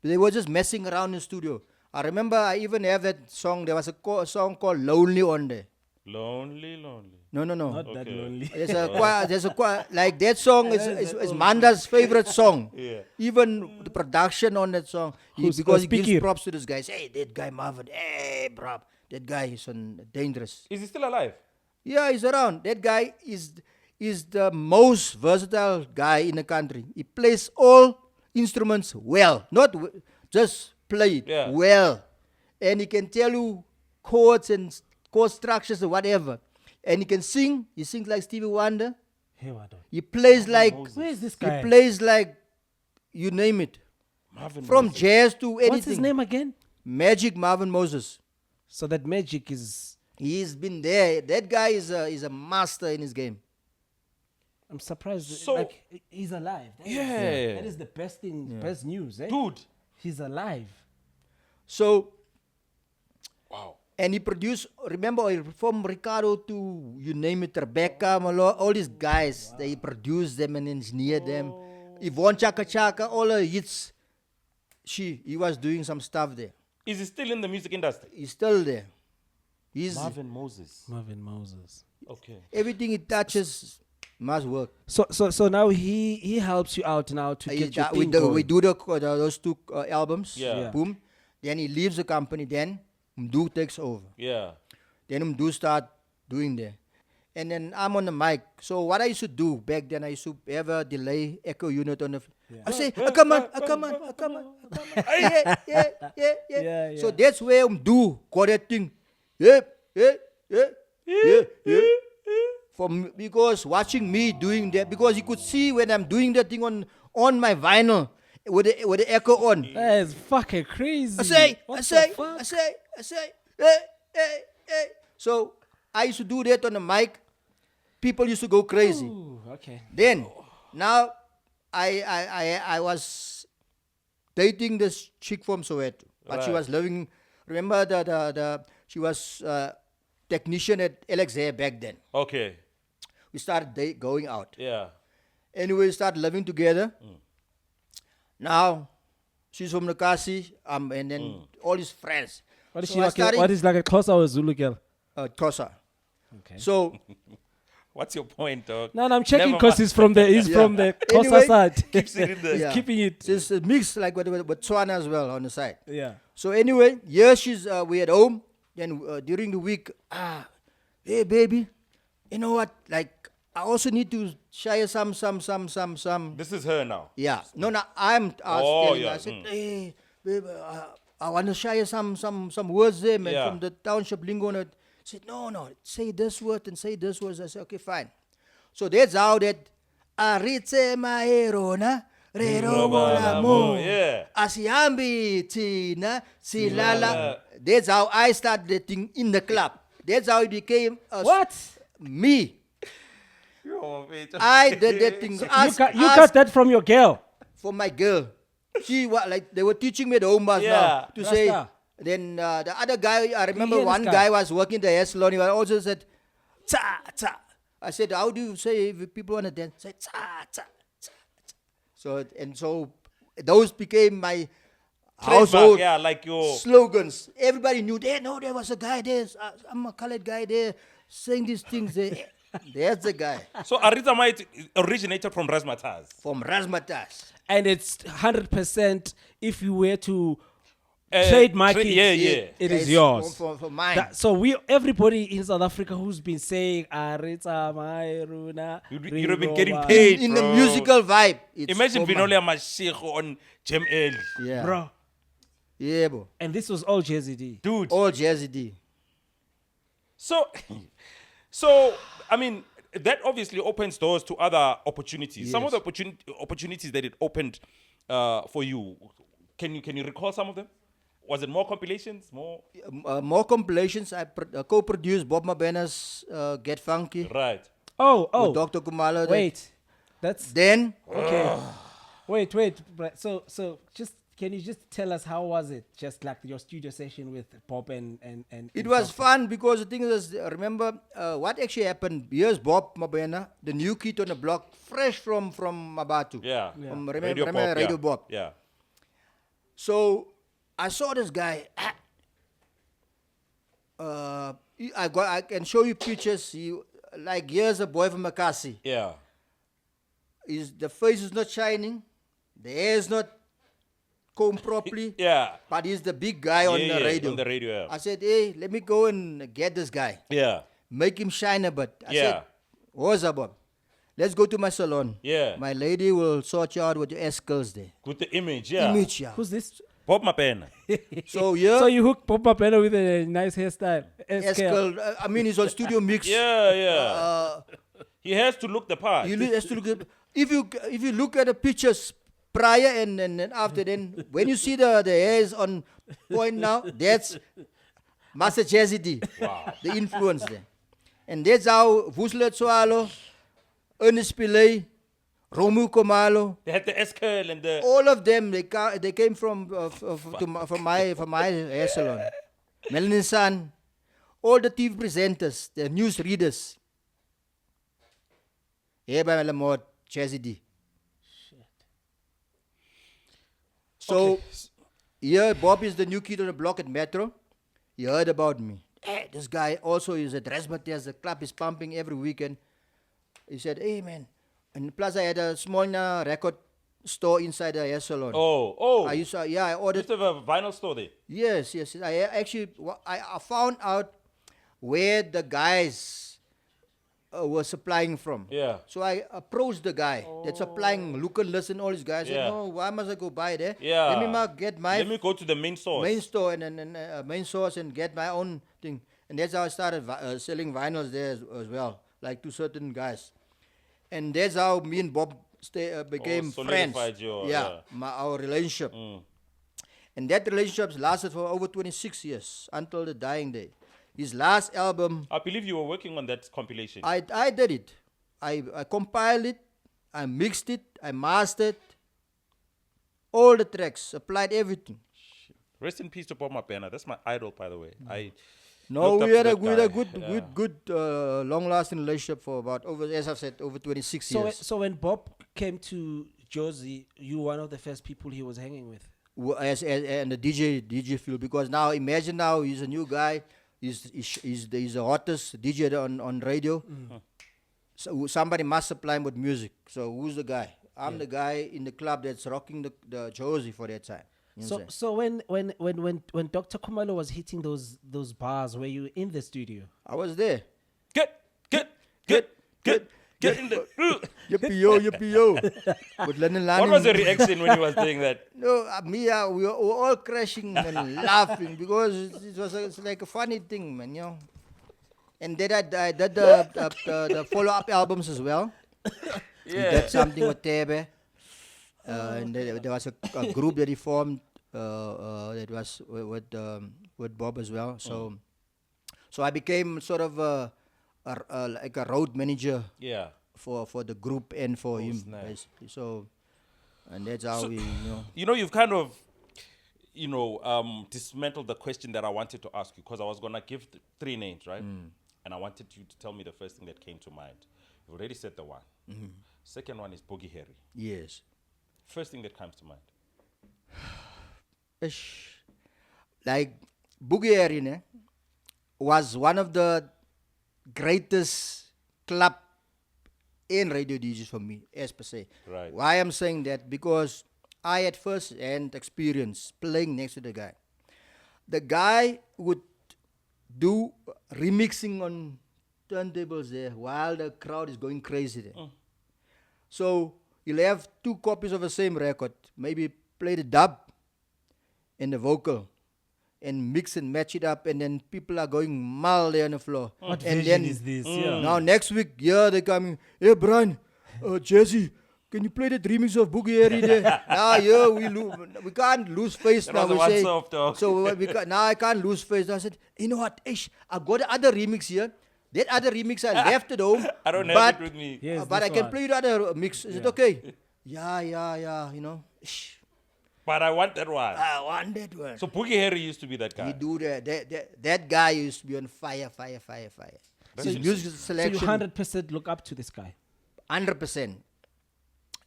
Speaker 1: They were just messing around in the studio. I remember I even have that song. There was a song called Lonely on there.
Speaker 2: Lonely.
Speaker 1: No.
Speaker 3: Not that
Speaker 2: Okay.
Speaker 3: lonely.
Speaker 1: There's a like that song is Manda's favorite song.
Speaker 2: Yeah.
Speaker 1: Even the production on that song,
Speaker 3: Who's
Speaker 1: because he gives
Speaker 3: Speaker?
Speaker 1: props to this guy. Hey, that guy Marvin. Hey, bro, that guy is dangerous.
Speaker 2: Is he still alive?
Speaker 1: Yeah, he's around. That guy is the most versatile guy in the country. He plays all instruments well, not just play it
Speaker 2: Yeah.
Speaker 1: well, and he can tell you chords and chord structures or whatever. And he can sing. He sings like Stevie Wonder.
Speaker 3: Hey, what?
Speaker 1: He plays like
Speaker 3: Where is this guy?
Speaker 1: He plays like you name it,
Speaker 2: Marvin
Speaker 1: from
Speaker 2: Moses.
Speaker 1: jazz to anything.
Speaker 3: What's his name again?
Speaker 1: Magic Marvin Moses.
Speaker 3: So that Magic is.
Speaker 1: He's been there. That guy is a master in his game.
Speaker 3: I'm surprised.
Speaker 2: So-
Speaker 3: like he's alive. That is the best thing. Best news, eh?
Speaker 2: Dude.
Speaker 3: He's alive.
Speaker 1: So,
Speaker 2: Wow.
Speaker 1: and he produced, remember, from Ricardo to, you name it, Rebecca, Malo, all these guys, they produced them and engineered them. Yvonne Chaka Chaka, all her hits, he was doing some stuff there.
Speaker 2: Is he still in the music industry?
Speaker 1: He's still there. He's,
Speaker 2: Marvin Moses.
Speaker 3: Marvin Moses.
Speaker 2: Okay.
Speaker 1: everything he touches must work.
Speaker 3: So now he helps you out now to get your
Speaker 1: we
Speaker 3: thing
Speaker 1: do,
Speaker 3: going.
Speaker 1: we do those two albums,
Speaker 2: Yeah.
Speaker 1: boom. Then he leaves the company, then Mdu takes over.
Speaker 2: Yeah.
Speaker 1: Then Mdu start doing there. And then I'm on the mic. So what I used to do back then, I used to have a delay echo unit on the... I say, come on. Yeah. So that's where Mdu got that thing. Yeah. Because watching me doing that, because he could see when I'm doing that thing on my vinyl with the echo on.
Speaker 3: That is fucking crazy.
Speaker 1: I say,
Speaker 3: What the fuck?
Speaker 1: hey. So I used to do that on the mic. People used to go crazy.
Speaker 3: Ooh, okay.
Speaker 1: Then, now I was dating this chick from Soweto, but she
Speaker 2: Right.
Speaker 1: was living. Remember she was technician at LXA back then.
Speaker 2: Okay.
Speaker 1: We started going out.
Speaker 2: Yeah.
Speaker 1: Anyway, we started living together. Now, she's from Nakasi, and then all his friends.
Speaker 3: What is
Speaker 1: So
Speaker 3: she
Speaker 1: I
Speaker 3: like?
Speaker 1: started-
Speaker 3: What is like a Xhosa or Zulu girl?
Speaker 1: Kosa.
Speaker 3: Okay.
Speaker 1: So,
Speaker 2: What's your point, dog?
Speaker 3: No, I'm checking
Speaker 2: Never
Speaker 3: because
Speaker 2: mind.
Speaker 3: he's from the Xhosa
Speaker 1: Anyway,
Speaker 3: side.
Speaker 2: Keeps it in the-
Speaker 3: He's
Speaker 1: Yeah.
Speaker 3: keeping it.
Speaker 1: it's a mix like with Tswana as well on the side.
Speaker 3: Yeah.
Speaker 1: So anyway, here we at home. Then during the week, hey baby, you know what? Like I also need to share some.
Speaker 2: This is her now.
Speaker 1: Yeah, no, I was
Speaker 2: Oh,
Speaker 1: telling her,
Speaker 2: yeah,
Speaker 1: I said, hey, babe, I want to share some words there, man,
Speaker 2: Yeah.
Speaker 1: from the township lingo. And I said, no, say this word and say this word. I said, okay, fine. So that's how that Aritse Maerona.
Speaker 2: Yeah.
Speaker 1: Asiambi Tina Silala. That's how I started the thing in the club. That's how it became
Speaker 3: What?
Speaker 1: me.
Speaker 2: Yo, mate.
Speaker 1: I did that thing.
Speaker 3: You got that from your girl.
Speaker 1: For my girl. She was like, they were teaching me the home bus
Speaker 2: Yeah.
Speaker 1: now to say.
Speaker 3: Rasta.
Speaker 1: Then the other guy, I remember
Speaker 3: hear this
Speaker 1: one
Speaker 3: guy?
Speaker 1: guy was working the hair salon. He also said, cha, cha. I said, how do you say if people want to dance? Say, cha, cha, cha, cha. So those became my household
Speaker 2: Yeah, like your.
Speaker 1: slogans. Everybody knew, there was a guy there. I'm a colored guy there saying these things there. There's the guy
Speaker 2: So Arita might originated from Razzmatazz.
Speaker 1: from Razzmatazz.
Speaker 3: And it's 100% if you were to trademark it.
Speaker 2: Yeah.
Speaker 3: It
Speaker 1: It's
Speaker 3: is yours.
Speaker 1: For mine.
Speaker 3: So everybody in South Africa who's been saying Arita Mairuna,
Speaker 2: You'd have been getting
Speaker 3: Ringoba,"
Speaker 2: paid.
Speaker 1: in the
Speaker 2: bro.
Speaker 1: musical vibe. It's
Speaker 2: Imagine
Speaker 1: for mine.
Speaker 2: Vinolia Mashiko on Gem L.
Speaker 1: Yeah.
Speaker 3: bro.
Speaker 1: Yeah, bro.
Speaker 3: And this was all Jazzy Dee.
Speaker 2: Dude.
Speaker 1: All Jazzy Dee.
Speaker 2: So, I mean, that obviously opens doors to other opportunities. Some of the opportunities that it opened for you, can you recall some of them? Was it more compilations?
Speaker 1: More compilations. I co-produced Bob Mabena's Get Funky
Speaker 2: Right.
Speaker 1: with Dr. Kumalo.
Speaker 3: Wait. That's
Speaker 1: Then,
Speaker 3: okay. Wait. So just can you just tell us how was it? Just like your studio session with Bob and
Speaker 1: it was fun because the thing is, remember what actually happened. Here's Bob Mabena, the new kid on the block, fresh from Mabatu.
Speaker 2: Yeah.
Speaker 1: From
Speaker 2: Radio
Speaker 1: Radio
Speaker 2: Bob.
Speaker 1: Bob.
Speaker 2: Yeah.
Speaker 1: So I saw this guy. I can show you pictures. Here's a boy from Makasi.
Speaker 2: Yeah.
Speaker 1: The face is not shining, the hair is not combed properly.
Speaker 2: Yeah.
Speaker 1: But he's the big guy on the radio.
Speaker 2: On the radio, yeah.
Speaker 1: I said, hey, let me go and get this guy.
Speaker 2: Yeah.
Speaker 1: Make him shine a bit. I
Speaker 2: Yeah.
Speaker 1: said, what's up, Bob? Let's go to my salon.
Speaker 2: Yeah.
Speaker 1: My lady will sort you out with your S-curls there.
Speaker 2: With the image, yeah.
Speaker 1: Image, yeah.
Speaker 3: Who's this?
Speaker 2: Bob Mabena.
Speaker 1: So, yeah.
Speaker 3: So you hooked Bob Mabena with a nice hairstyle.
Speaker 1: S-curl. I mean, he's on Studio Mix.
Speaker 2: Yeah. He has to look the part.
Speaker 1: He has to look at, if you look at the pictures prior and after, then when you see the hairs on point now, that's Master Jazzy Dee.
Speaker 2: Wow.
Speaker 1: The influence there. And that's how Vuslet Swallow, Ernest Pillay, Romu Komalo,
Speaker 2: They had the S-curl and the...
Speaker 1: all of them, they came from my hair salon. Melanin Sun, all the TV presenters, the news readers. Here by Malamod, Jazzy Dee. So, here Bob is the new kid on the block at Metro. He heard about me. Hey, this guy also is at Razzmatazz. The club is pumping every weekend. He said, hey man. And plus I had a small record store inside the hair salon.
Speaker 2: Oh.
Speaker 1: I ordered.
Speaker 2: You used to have a vinyl store there?
Speaker 1: Yes. I actually, I found out where the guys were supplying from.
Speaker 2: Yeah.
Speaker 1: So I approached the guy that's supplying Look and Listen, all these guys. I said, no, why must I go buy there?
Speaker 2: Yeah.
Speaker 1: Let me
Speaker 2: go to the main source.
Speaker 1: Main store and main source and get my own thing. And that's how I started selling vinyls there as well, like to certain guys. And that's how me and Bob became friends. Our relationship. And that relationship lasted for over 26 years until the dying day. His last album,
Speaker 2: I believe you were working on that compilation.
Speaker 1: I did it. I compiled it, I mixed it, I mastered all the tracks, applied everything.
Speaker 2: Rest in peace to Bob Mabena. That's my idol, by the way.
Speaker 1: We had a good, long-lasting relationship for about as I've said, over 26 years.
Speaker 3: So when Bob came to Josie, you were one of the first people he was hanging with.
Speaker 1: And the DJ field, because now imagine now he's a new guy. He's the hottest DJ on radio. So somebody must supply him with music. So who's the guy? I'm the guy in the club that's rocking the Josie for that time.
Speaker 3: So when Dr. Khumalo was hitting those bars, were you in the studio?
Speaker 1: I was there.
Speaker 2: Get in the...
Speaker 1: Yippee yo. With Lennon
Speaker 2: What was your reaction when he was doing that?
Speaker 1: No, we were all crashing and laughing because it was like a funny thing, man, you know. And then I did the follow-up albums as well. He did something with Tebe. And there was a group that he formed that was with Bob as well. So I became sort of like a road manager for the group and for him.
Speaker 2: Nice.
Speaker 1: So, and that's how we,
Speaker 2: you've kind of, dismantled the question that I wanted to ask you, because I was going to give 3 names, right? And I wanted you to tell me the first thing that came to mind. You've already said the one. Second one is Gqebehra.
Speaker 1: Yes.
Speaker 2: First thing that comes to mind.
Speaker 1: Like Gqebehra was one of the greatest club and radio DJs for me, as per se.
Speaker 2: Right.
Speaker 1: Why I'm saying that? Because I had first-hand experience playing next to the guy. The guy would do remixing on turntables there while the crowd is going crazy there. So you'll have 2 copies of the same record, maybe play the dub and the vocal, and mix and match it up, and then people are going mal there on the floor.
Speaker 3: What
Speaker 1: and
Speaker 3: vision
Speaker 1: then
Speaker 3: is this?
Speaker 1: Now next week, they're coming. Hey Brian, Jazzy, can you play the remix of Gqebehra there? We can't lose face
Speaker 2: That
Speaker 1: now.
Speaker 2: was
Speaker 1: We say,
Speaker 2: soft talk.
Speaker 1: so now I can't lose face. I said, you know what? I've got the other remix here. That other remix I left at home.
Speaker 2: I don't have it with me.
Speaker 3: Yes,
Speaker 1: But I
Speaker 3: this
Speaker 1: can
Speaker 3: one.
Speaker 1: play the other mix. Is it okay? Yeah.
Speaker 2: But I want that one.
Speaker 1: I want that one.
Speaker 2: So Gqebehra used to be that guy.
Speaker 1: He do that guy used to be on fire. His music
Speaker 3: So
Speaker 1: selection,
Speaker 3: you 100% look up to this guy.
Speaker 1: 100%.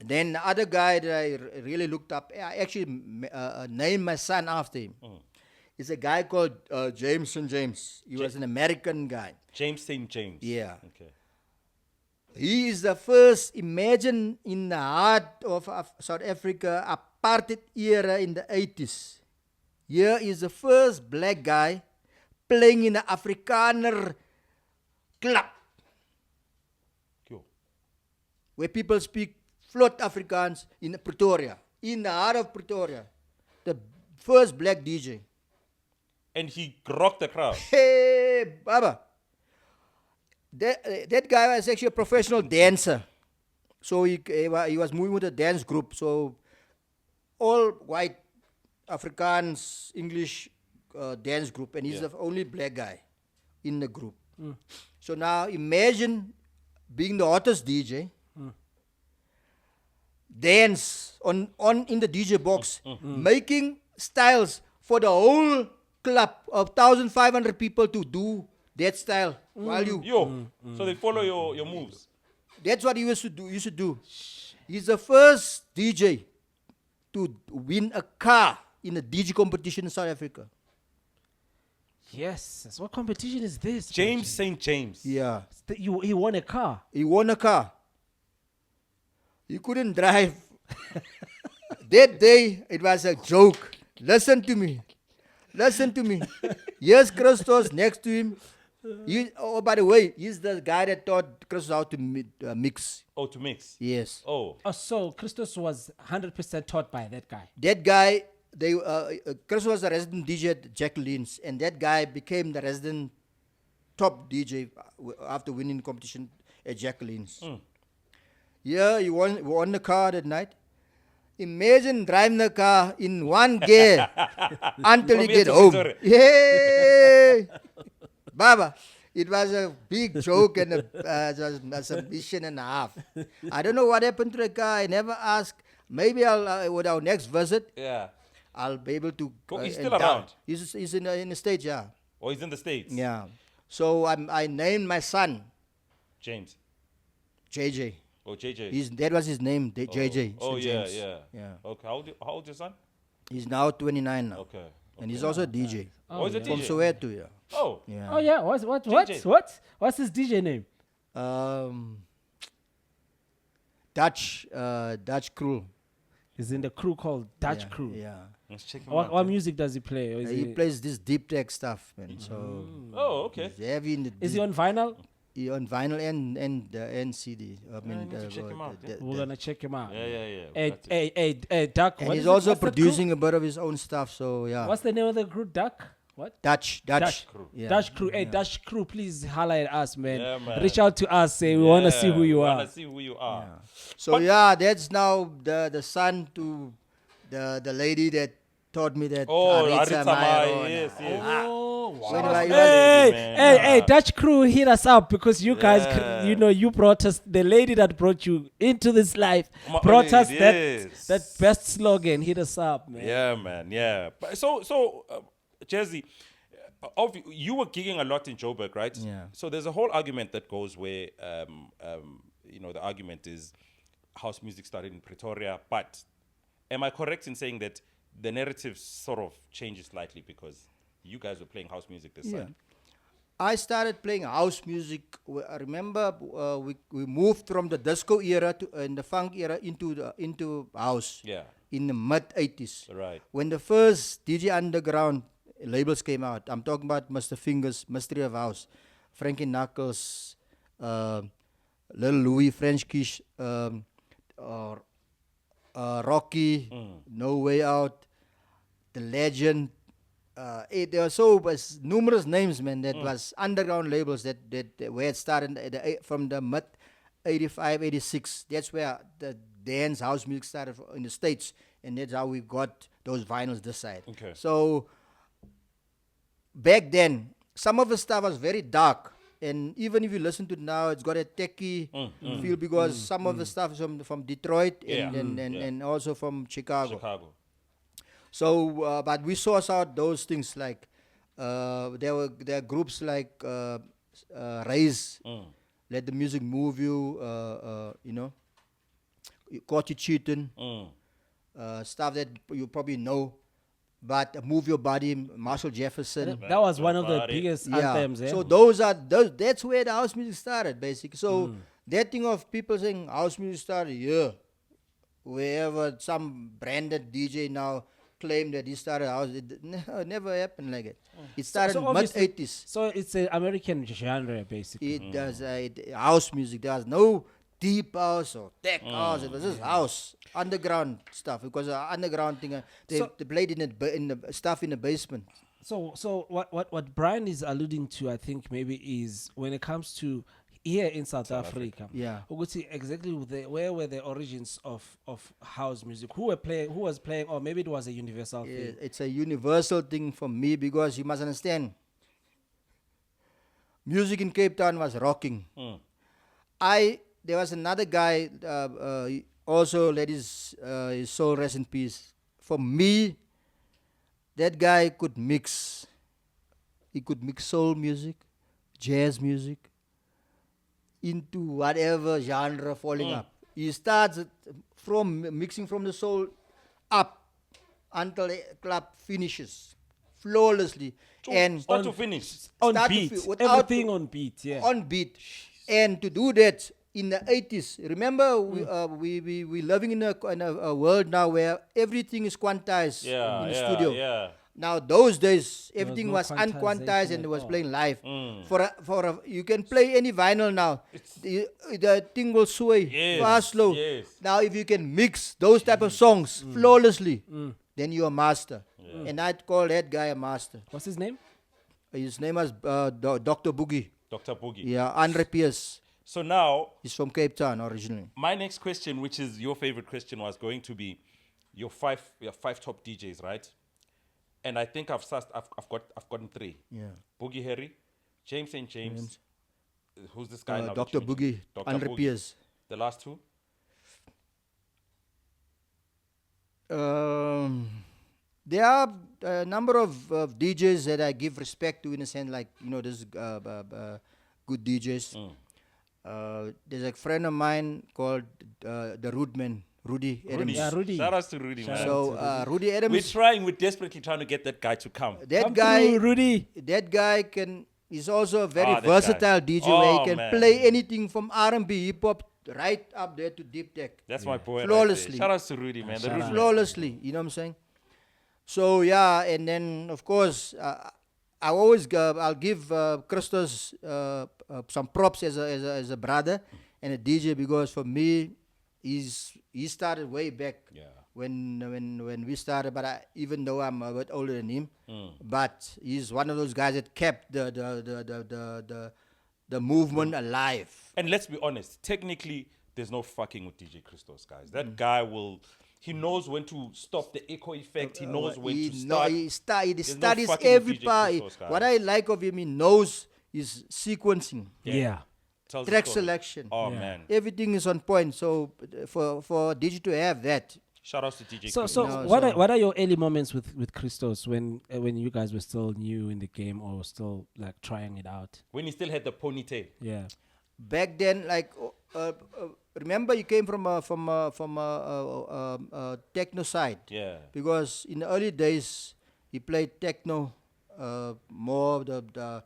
Speaker 1: Then the other guy that I really looked up, I actually named my son after him. It's a guy called James St. James. He was an American guy.
Speaker 2: James St. James.
Speaker 1: Yeah.
Speaker 2: Okay.
Speaker 1: He is the first, imagine in the heart of South Africa, apartheid era in the 80s. Here is the first black guy playing in the Afrikaner club.
Speaker 2: Cool.
Speaker 1: Where people speak fluent Afrikaans in Pretoria. In the heart of Pretoria. The first black DJ.
Speaker 2: And he rocked the crowd.
Speaker 1: Hey, Baba. that guy was actually a professional dancer. So he was moving with a dance group. So all white Afrikaans English dance group, and he's the only black guy in the group. So now imagine being the hottest DJ, dance on in the DJ box, making styles for the whole club of 1,500 people to do that style while you.
Speaker 2: So they follow your moves.
Speaker 1: That's what he used to do. He's the first DJ to win a car in a DJ competition in South Africa.
Speaker 3: Yes. What competition is this?
Speaker 2: James St. James.
Speaker 1: Yeah.
Speaker 3: He won a car.
Speaker 1: He won a car. He couldn't drive. That day, it was a joke. Listen to me. Here's Christos next to him. By the way, he's the guy that taught Christos how to mix.
Speaker 2: Oh, to mix?
Speaker 1: Yes.
Speaker 2: Oh.
Speaker 3: So Christos was 100% taught by that guy.
Speaker 1: That guy, Christos was a resident DJ at Jacqueline's, and that guy became the resident top DJ after winning the competition at Jacqueline's. Yeah, he won the car that night. Imagine driving the car in one gear until you get home. Yay! Baba, it was a big joke and a submission and a half. I don't know what happened to the car. I never asked. Maybe with our next visit, I'll be able to.
Speaker 2: He's still around.
Speaker 1: He's in the States, yeah.
Speaker 2: Oh, he's in the States.
Speaker 1: Yeah. So I named my son
Speaker 2: James.
Speaker 1: JJ.
Speaker 2: Oh, JJ.
Speaker 1: That was his name, JJ.
Speaker 2: Oh,
Speaker 1: St.
Speaker 2: yeah.
Speaker 1: Yeah.
Speaker 2: Okay. How old your son?
Speaker 1: He's now 29 now.
Speaker 2: Okay.
Speaker 1: And he's also a DJ.
Speaker 2: Oh, he's a
Speaker 1: From
Speaker 2: DJ.
Speaker 1: Soweto, yeah.
Speaker 2: Oh.
Speaker 1: Yeah.
Speaker 3: Oh yeah. What's his DJ name?
Speaker 1: Dutch Crew.
Speaker 3: He's in the crew called Dutch Crew.
Speaker 1: Yeah.
Speaker 2: Let's check him
Speaker 3: What
Speaker 2: out.
Speaker 3: music does he play? Or is
Speaker 1: He plays this deep tech stuff, man. So
Speaker 2: Oh, okay.
Speaker 1: he's heavy in the
Speaker 3: Is he on vinyl?
Speaker 1: on vinyl and CD. I mean,
Speaker 2: need to check him out, yeah.
Speaker 3: We're gonna check him out.
Speaker 2: Yeah.
Speaker 3: Hey, Duck.
Speaker 1: and
Speaker 3: what
Speaker 1: he's
Speaker 3: is it?
Speaker 1: also
Speaker 3: What's the crew?
Speaker 1: producing a bit of his own stuff. So yeah.
Speaker 3: What's the name of the group? Duck. What?
Speaker 1: Dutch
Speaker 2: Crew.
Speaker 1: Yeah.
Speaker 3: Dutch Crew. Hey, Dutch Crew, please holler at us, man.
Speaker 2: Yeah, man.
Speaker 3: Reach out to us. Say we wanna see who you
Speaker 2: We
Speaker 3: are.
Speaker 2: wanna see who you are.
Speaker 1: So yeah, that's now the son to the lady that taught me that.
Speaker 2: Oh,
Speaker 1: Aritza
Speaker 2: Aritza
Speaker 1: Mai,
Speaker 2: Mai, yes.
Speaker 3: Oh,
Speaker 1: When
Speaker 3: wow.
Speaker 1: I-
Speaker 3: Hey, Dutch Crew, hit us up because you guys, you brought us, the lady that brought you into this life, brought us that best slogan. Hit us up, man.
Speaker 2: Yeah, man. Yeah. But so, Jazzy, you were gigging a lot in Joburg, right?
Speaker 1: Yeah.
Speaker 2: So there's a whole argument that goes where, the argument is house music started in Pretoria, but am I correct in saying that the narrative sort of changes slightly because you guys were playing house music this side?
Speaker 1: I started playing house music. I remember we moved from the disco era and the funk era into house.
Speaker 2: Yeah.
Speaker 1: In the mid 80s.
Speaker 2: Right.
Speaker 1: When the first DJ Underground labels came out, I'm talking about Mr. Fingers, Mystery of House, Frankie Knuckles, Little Louis, French Kish, Rocky, No Way Out, The Legend. There were numerous names, man, that was underground labels that where it started from the mid 85, 86. That's where the dance house music started in the States, and that's how we got those vinyls this side.
Speaker 2: Okay.
Speaker 1: So back then, some of the stuff was very dark, and even if you listen to it now, it's got a techie feel because some of the stuff is from Detroit and also from Chicago. So, but we source out those things like there are groups like Raise, Let the Music Move You, Caught You Cheating, stuff that you probably know. But Move Your Body, Marshall Jefferson.
Speaker 3: That was one of the biggest anthems.
Speaker 1: So that's where the house music started, basically. So that thing of people saying house music started, wherever some branded DJ now claim that he started house, it never happened like it. It started in mid 80s.
Speaker 3: So it's an American genre, basically.
Speaker 1: It does house music. There was no deep house or tech house. It was just house, underground stuff. Because underground thing, they played in the stuff in the basement.
Speaker 3: So what Brian is alluding to, I think maybe is when it comes to here in South Africa.
Speaker 1: Yeah.
Speaker 3: Ukuthi exactly where were the origins of house music? Who was playing, or maybe it was a universal thing?
Speaker 1: It's a universal thing for me because you must understand, music in Cape Town was rocking. There was another guy, he also let his soul rest in peace. For me, that guy could mix. He could mix soul music, jazz music, into whatever genre falling up. He starts from mixing from the soul up until the club finishes flawlessly. And
Speaker 2: start to finish.
Speaker 3: On
Speaker 1: start to
Speaker 3: beat.
Speaker 1: without-
Speaker 3: Everything on beat, yeah.
Speaker 1: on beat. And to do that in the 80s, remember we living in a world now where everything is quantized in the studio.
Speaker 2: Yeah.
Speaker 1: Now those days everything
Speaker 3: no
Speaker 1: was unquantized
Speaker 3: quantization
Speaker 1: and it
Speaker 3: at
Speaker 1: was
Speaker 3: all.
Speaker 1: playing live. You can play any vinyl now. The thing will sway
Speaker 2: Yes,
Speaker 1: fast, slow.
Speaker 2: yes.
Speaker 1: Now if you can mix those type of songs flawlessly, then you're a master. And I'd call that guy a master.
Speaker 3: What's his name?
Speaker 1: His name was Dr. Boogie.
Speaker 2: Dr. Boogie.
Speaker 1: Yeah, Andre Pierce.
Speaker 2: So now,
Speaker 1: He's from Cape Town originally.
Speaker 2: my next question, which is your favorite question, was going to be your five top DJs, right? And I think I've gotten three.
Speaker 1: Yeah.
Speaker 2: Boogie Harry, James St. James. Who's this guy now? that
Speaker 1: Dr.
Speaker 2: you mentioned?
Speaker 1: Boogie,
Speaker 2: Dr.
Speaker 1: Andre
Speaker 2: Boogie.
Speaker 1: Pierce.
Speaker 2: The last two?
Speaker 1: There are a number of DJs that I give respect to in a sense, like, this good DJs. There's a friend of mine called the Rootman, Rudy Adams.
Speaker 3: Yeah, Rudy.
Speaker 2: Shout outs to Rudy, man.
Speaker 1: So Rudy Adams,
Speaker 2: we're desperately trying to get that guy to come.
Speaker 3: Come through, Rudy.
Speaker 1: that guy is also a very
Speaker 2: that
Speaker 1: versatile
Speaker 2: guy.
Speaker 1: DJ where
Speaker 2: Oh,
Speaker 1: he can
Speaker 2: man.
Speaker 1: play anything from R&B, hip hop, right up there to deep tech.
Speaker 2: That's my boy.
Speaker 1: Flawlessly.
Speaker 2: Shout outs to Rudy, man. The
Speaker 3: Shout
Speaker 2: Rudy
Speaker 3: out.
Speaker 2: man.
Speaker 1: Flawlessly, you know what I'm saying? So yeah, and then of course I'll give Christos some props as a brother and a DJ, because for me he started way back when we started. But even though I'm a bit older than him, but he's one of those guys that kept the movement alive.
Speaker 2: And let's be honest, technically, there's no fucking with DJ Christos, guys. That guy he knows when to stop the echo effect. He knows when to start.
Speaker 1: He
Speaker 2: There's no
Speaker 1: studies
Speaker 2: fucking
Speaker 1: every
Speaker 2: DJ
Speaker 1: part.
Speaker 2: Christos, guys.
Speaker 1: What I like of him, he knows his sequencing,
Speaker 3: Yeah.
Speaker 2: Tells the
Speaker 1: track
Speaker 2: story.
Speaker 1: selection.
Speaker 2: Oh,
Speaker 3: Yeah.
Speaker 2: man.
Speaker 1: Everything is on point. So for DJ to have that,
Speaker 2: Shout outs to DJ
Speaker 3: So,
Speaker 2: Christos.
Speaker 3: so
Speaker 1: No,
Speaker 3: what
Speaker 1: so-
Speaker 3: are what are your early moments with Christos when you guys were still new in the game or still like trying it out?
Speaker 2: When he still had the ponytail.
Speaker 3: Yeah.
Speaker 1: back then, like remember, you came from a techno side.
Speaker 2: Yeah.
Speaker 1: Because in the early days he played techno, more the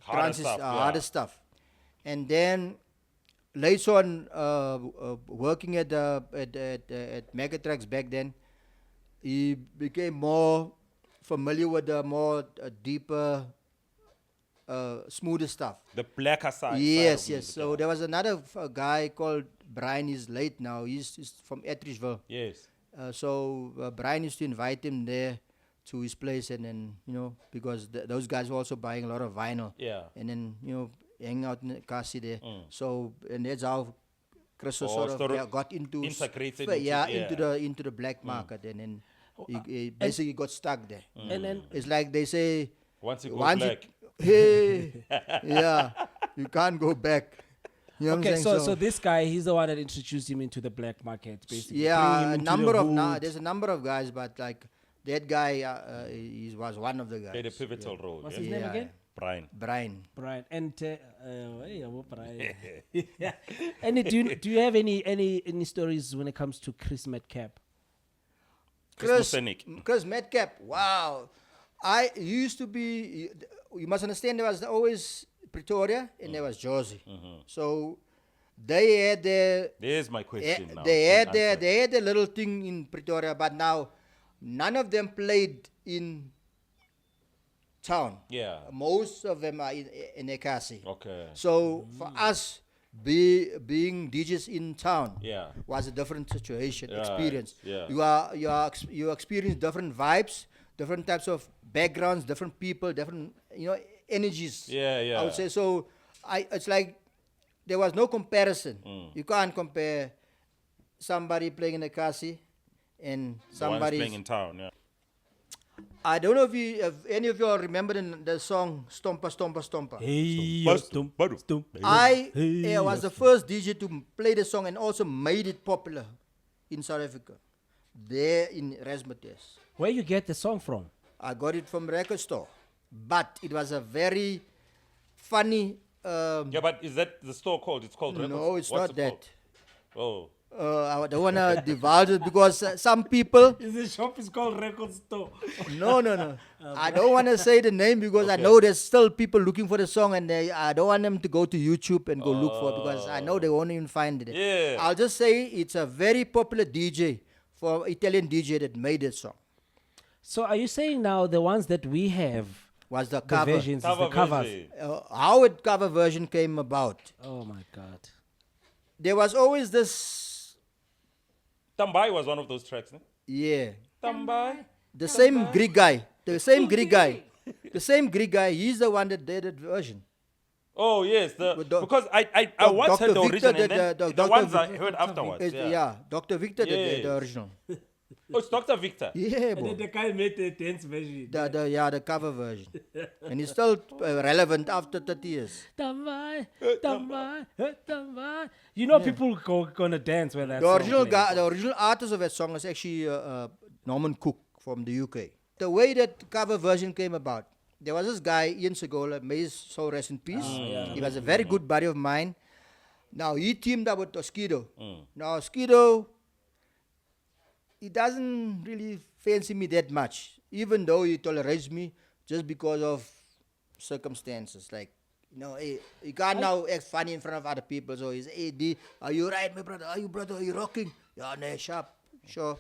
Speaker 1: trances,
Speaker 2: stuff, yeah.
Speaker 1: harder stuff, and then later on working at Megatrax back then, he became more familiar with the more deeper, smoother stuff.
Speaker 2: The blacker side.
Speaker 1: Yes,
Speaker 2: side of
Speaker 1: yes.
Speaker 2: music,
Speaker 1: So
Speaker 2: yeah.
Speaker 1: there was another guy called Brian. He's late now. He's from Ettriceville.
Speaker 2: Yes.
Speaker 1: So Brian used to invite him there to his place, and then because those guys were also buying a lot of vinyl.
Speaker 2: Yeah.
Speaker 1: And then hanging out in the Kasi there. So and that's how Chris sort of got into
Speaker 2: integrated
Speaker 1: into the black market, and then he basically got stuck there.
Speaker 3: And then
Speaker 1: It's like they say,
Speaker 2: Once it goes
Speaker 1: once
Speaker 2: black.
Speaker 1: you can't go back. You know what I'm
Speaker 3: okay,
Speaker 1: saying?
Speaker 3: so this guy, he's the one that introduced him into the black market, basically. bringing
Speaker 1: yeah,
Speaker 3: him
Speaker 1: a
Speaker 3: into
Speaker 1: number
Speaker 3: the
Speaker 1: of
Speaker 3: hood.
Speaker 1: there's a number of guys, but like that guy, he was one of the guys.
Speaker 2: Played a pivotal role.
Speaker 3: What's
Speaker 2: yeah.
Speaker 3: his name
Speaker 1: Yeah.
Speaker 3: again?
Speaker 2: Brian.
Speaker 1: Brian.
Speaker 3: Brian. And hey, Brian. Yeah. And do you have any stories when it comes to Chris Metcalf?
Speaker 1: Chris Metcalf. Wow, I used to be. You must understand, there was always Pretoria and there was Jersey. So they had their.
Speaker 2: There's my question now.
Speaker 1: They had
Speaker 2: Answer.
Speaker 1: their little thing in Pretoria, but now none of them played in town.
Speaker 2: Yeah.
Speaker 1: Most of them are in Ekasi.
Speaker 2: Okay.
Speaker 1: So for us, being DJs in town,
Speaker 2: Yeah.
Speaker 1: was a different situation,
Speaker 2: Right,
Speaker 1: experience.
Speaker 2: yeah.
Speaker 1: You experience different vibes, different types of backgrounds, different people, different energies.
Speaker 2: Yeah, yeah.
Speaker 1: I would say so. it's like there was no comparison. You can't compare somebody playing in the Kasi and somebody
Speaker 2: playing in town. Yeah.
Speaker 1: I don't know if any of you all remember the song Stompa Stompa Stompa. I was the first DJ to play the song and also made it popular in South Africa. There in Razzmatazz.
Speaker 3: Where you get the song from?
Speaker 1: I got it from record store. But it was a very funny
Speaker 2: Yeah, but is that the store called? It's called Records?
Speaker 1: no, it's
Speaker 2: What's
Speaker 1: not
Speaker 2: it
Speaker 1: that.
Speaker 2: called?
Speaker 1: I don't want to divulge it because some people.
Speaker 3: The shop is called Record Store.
Speaker 1: No. I don't want to say the name because I know there's still people looking for the song and I don't want them to go to YouTube and go look for it because I know they won't even find it.
Speaker 2: Yeah.
Speaker 1: I'll just say it's a very popular DJ for Italian DJ that made that song.
Speaker 3: So are you saying now the ones that we have
Speaker 1: Was the
Speaker 3: the
Speaker 1: cover.
Speaker 3: versions, is the covers?
Speaker 2: version.
Speaker 1: How it cover version came about.
Speaker 3: Oh my God.
Speaker 1: There was always this,
Speaker 2: Tambai was one of those tracks. Eh?
Speaker 1: yeah,
Speaker 2: Tambai.
Speaker 1: the same Greek guy. The same Greek guy. The same Greek guy. He's the one that did that version.
Speaker 2: Oh yes,
Speaker 1: With
Speaker 2: because I once heard the original and then the ones I heard afterwards. Yeah.
Speaker 1: Dr. Victor did the original.
Speaker 2: Oh, it's Dr. Victor.
Speaker 1: Yeah, bro.
Speaker 3: the guy made the dance version.
Speaker 1: The cover version. And it's still relevant after 30 years.
Speaker 3: Tamai. You know people gonna dance when that
Speaker 1: The
Speaker 3: song
Speaker 1: original
Speaker 3: plays.
Speaker 1: guy, the original artist of that song is actually Norman Cook from the UK. The way that cover version came about, there was this guy, Ian Segola, may his soul rest in peace. He was a very good buddy of mine. Now he teamed up with Oskido. Now Oskido, he doesn't really fancy me that much, even though he tolerates me just because of circumstances. Like, you know, hey, you can't now act funny in front of other people. So he's, hey, D, are you right, my brother? Are you, brother? Are you rocking? Yeah, nah, sharp. Sure.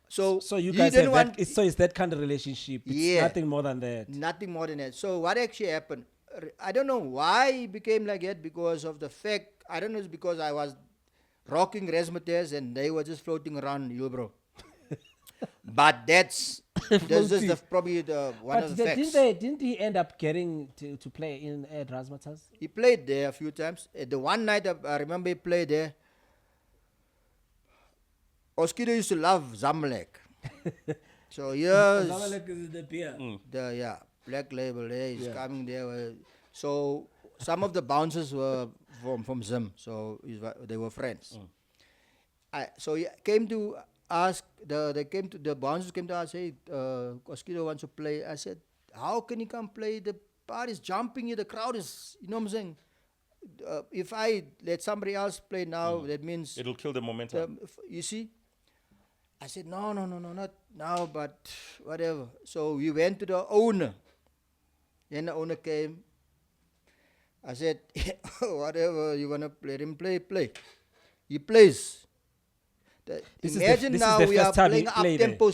Speaker 1: So
Speaker 3: you
Speaker 1: he
Speaker 3: guys
Speaker 1: didn't
Speaker 3: have
Speaker 1: want,
Speaker 3: that. So it's that kind of relationship. It's
Speaker 1: Yeah.
Speaker 3: nothing more than that.
Speaker 1: nothing more than that. So what actually happened? I don't know why it became like that because of the fact, I don't know, it's because I was rocking Razzmatazz and they were just floating around Hillbrow. But this is probably one of the facts.
Speaker 3: Didn't he end up getting to play in at Razzmatazz?
Speaker 1: He played there a few times. The one night I remember he played there. Oskido used to love Zamalek. So yeah,
Speaker 3: the beer.
Speaker 1: the black label there. He's coming there. So some of the bouncers were from Zim, so they were friends. So he came to ask the bouncers came to ask, hey, Oskido wants to play. I said, how can he come play? The party's jumping here. The crowd is, you know what I'm saying? If I let somebody else play now, that means
Speaker 2: It'll kill the momentum.
Speaker 1: you see. I said, no, not now, but whatever. So we went to the owner. Then the owner came. I said, whatever you want to play, let him play. He plays. Imagine now we are playing up-tempo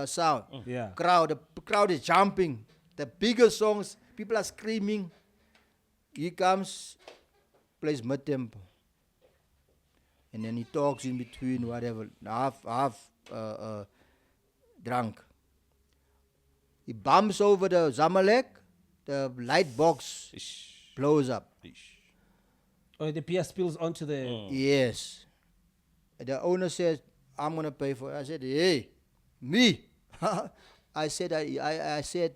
Speaker 1: sound.
Speaker 3: Yeah.
Speaker 1: The crowd is jumping. The bigger songs, people are screaming. He comes, plays mid-tempo. And then he talks in between, whatever, half drunk. He bumps over the Zamalek, the light box blows up.
Speaker 3: Oh, the beer spills onto the.
Speaker 1: Yes. The owner says, I'm going to pay for it. I said, hey, me? I said, I said,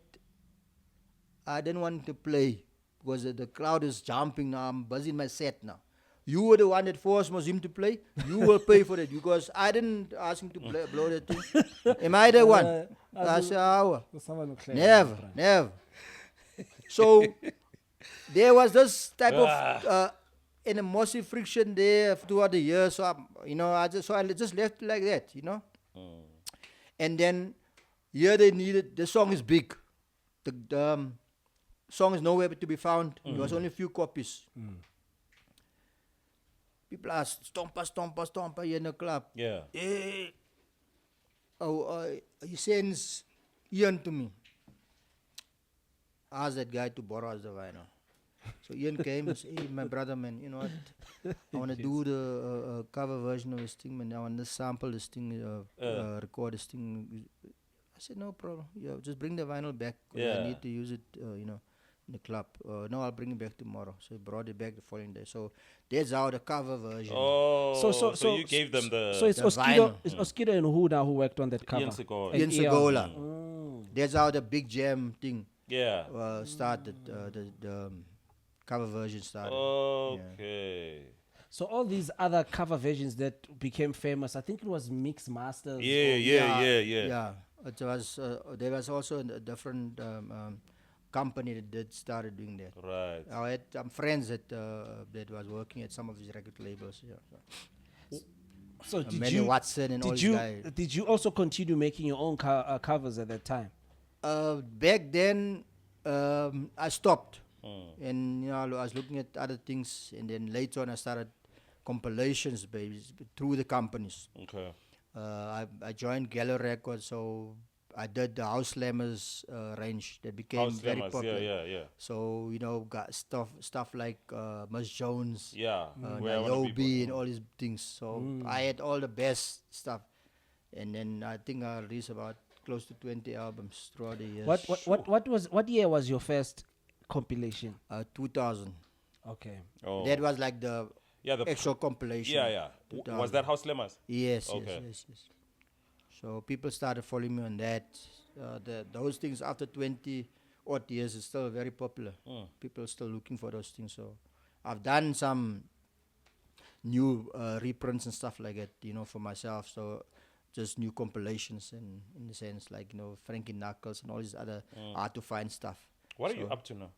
Speaker 1: I didn't want to play because the crowd is jumping now. I'm busy in my set now. You were the one that forced him to play. You will pay for it because I didn't ask him to blow that thing. Am I the one? I said, never. So there was this type of animosity friction there throughout the years. So I just left it like that, you know. And then here they needed, the song is big. The song is nowhere to be found. There was only a few copies. People ask, stompa here in the club.
Speaker 2: Yeah.
Speaker 1: Hey. He sends Ian to me. Ask that guy to borrow us the vinyl. So Ian came and said, hey, my brother, man, you know what? I want to do the cover version of this thing, man. I want to sample this thing, record this thing. I said, no problem. Yeah, just bring the vinyl back. I need to use it, in the club. No, I'll bring it back tomorrow. So he brought it back the following day. So that's how the cover version.
Speaker 2: Oh, so you gave them the...
Speaker 3: So it's
Speaker 1: the
Speaker 3: Oskido,
Speaker 1: vinyl.
Speaker 3: it's Oskido and who now who worked on that cover?
Speaker 2: Ian Segola.
Speaker 3: And
Speaker 1: Ian Segola.
Speaker 3: Mm.
Speaker 1: That's how the big jam thing
Speaker 2: Yeah.
Speaker 1: started. The cover version started.
Speaker 2: Okay.
Speaker 3: So all these other cover versions that became famous, I think it was Mix Masters.
Speaker 2: Yeah.
Speaker 1: Yeah, it was. There was also a different company that started doing that.
Speaker 2: Right.
Speaker 1: I had some friends that was working at some of these record labels. Yeah.
Speaker 3: So did
Speaker 1: Manny
Speaker 3: you
Speaker 1: Watson and all these guys.
Speaker 3: did you also continue making your own covers at that time?
Speaker 1: Back then, I stopped, and I was looking at other things, and then later on I started compilations, through the companies.
Speaker 2: Okay.
Speaker 1: I joined Gallo Records, so I did the House Slammers range that became
Speaker 2: House
Speaker 1: very
Speaker 2: Slammers,
Speaker 1: popular.
Speaker 2: yeah.
Speaker 1: So got stuff like Miss Jones,
Speaker 2: Yeah. Where I Wanna Be
Speaker 1: Niobe, and all these things. So I had all the best stuff, and then I think I released about close to 20 albums throughout the years.
Speaker 3: What year was your first compilation?
Speaker 1: 2000.
Speaker 3: Okay.
Speaker 2: Oh.
Speaker 1: That was like the
Speaker 2: the
Speaker 1: actual compilation.
Speaker 2: Yeah. Was that House Slammers?
Speaker 1: Yes,
Speaker 2: Okay.
Speaker 1: yes. So people started following me on that. Those things after 20 odd years is still very popular. People are still looking for those things. So I've done some new reprints and stuff like that, for myself. So just new compilations in the sense like, Frankie Knuckles and all these other hard to find stuff.
Speaker 2: What are you up to now?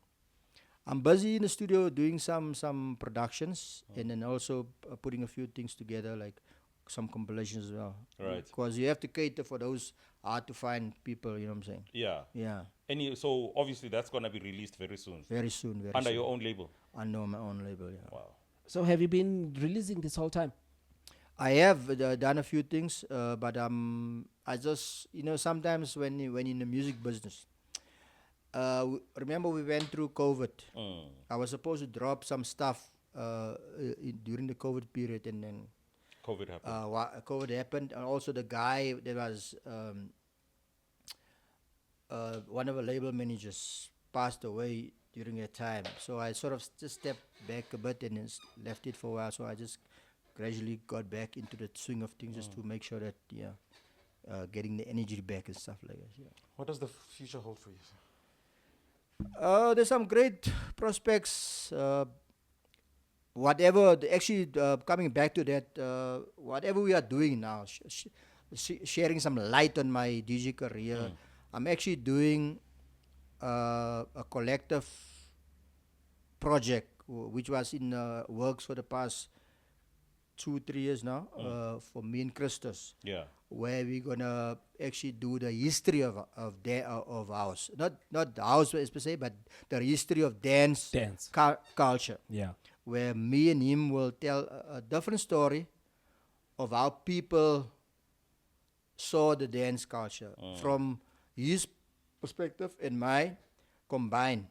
Speaker 1: I'm busy in the studio doing some productions and then also putting a few things together, like some compilations as well.
Speaker 2: Right.
Speaker 1: Because you have to cater for those hard to find people, you know what I'm saying?
Speaker 2: Yeah.
Speaker 1: Yeah.
Speaker 2: So obviously that's gonna be released very soon.
Speaker 1: Very soon.
Speaker 2: Under your own label.
Speaker 1: Under my own label, yeah.
Speaker 2: Wow.
Speaker 3: So have you been releasing this whole time?
Speaker 1: I have done a few things, but I just, sometimes when you're in the music business, remember we went through COVID. I was supposed to drop some stuff during the COVID period, and then
Speaker 2: COVID happened.
Speaker 1: COVID happened, and also the guy that was one of the label managers passed away during that time. So I sort of just stepped back a bit and then left it for a while. So I just gradually got back into the swing of things just to make sure that getting the energy back and stuff like that. Yeah.
Speaker 2: What does the future hold for you?
Speaker 1: There's some great prospects. Coming back to that, whatever we are doing now, sharing some light on my DJ career, I'm actually doing a collective project which was in works for the past 2-3 years now, for me and Christos.
Speaker 2: Yeah.
Speaker 1: Where we're gonna actually do the history of house, not the house per se, but the history of dance culture.
Speaker 3: Yeah.
Speaker 1: Where me and him will tell a different story of how people saw the dance culture from his perspective and mine combined.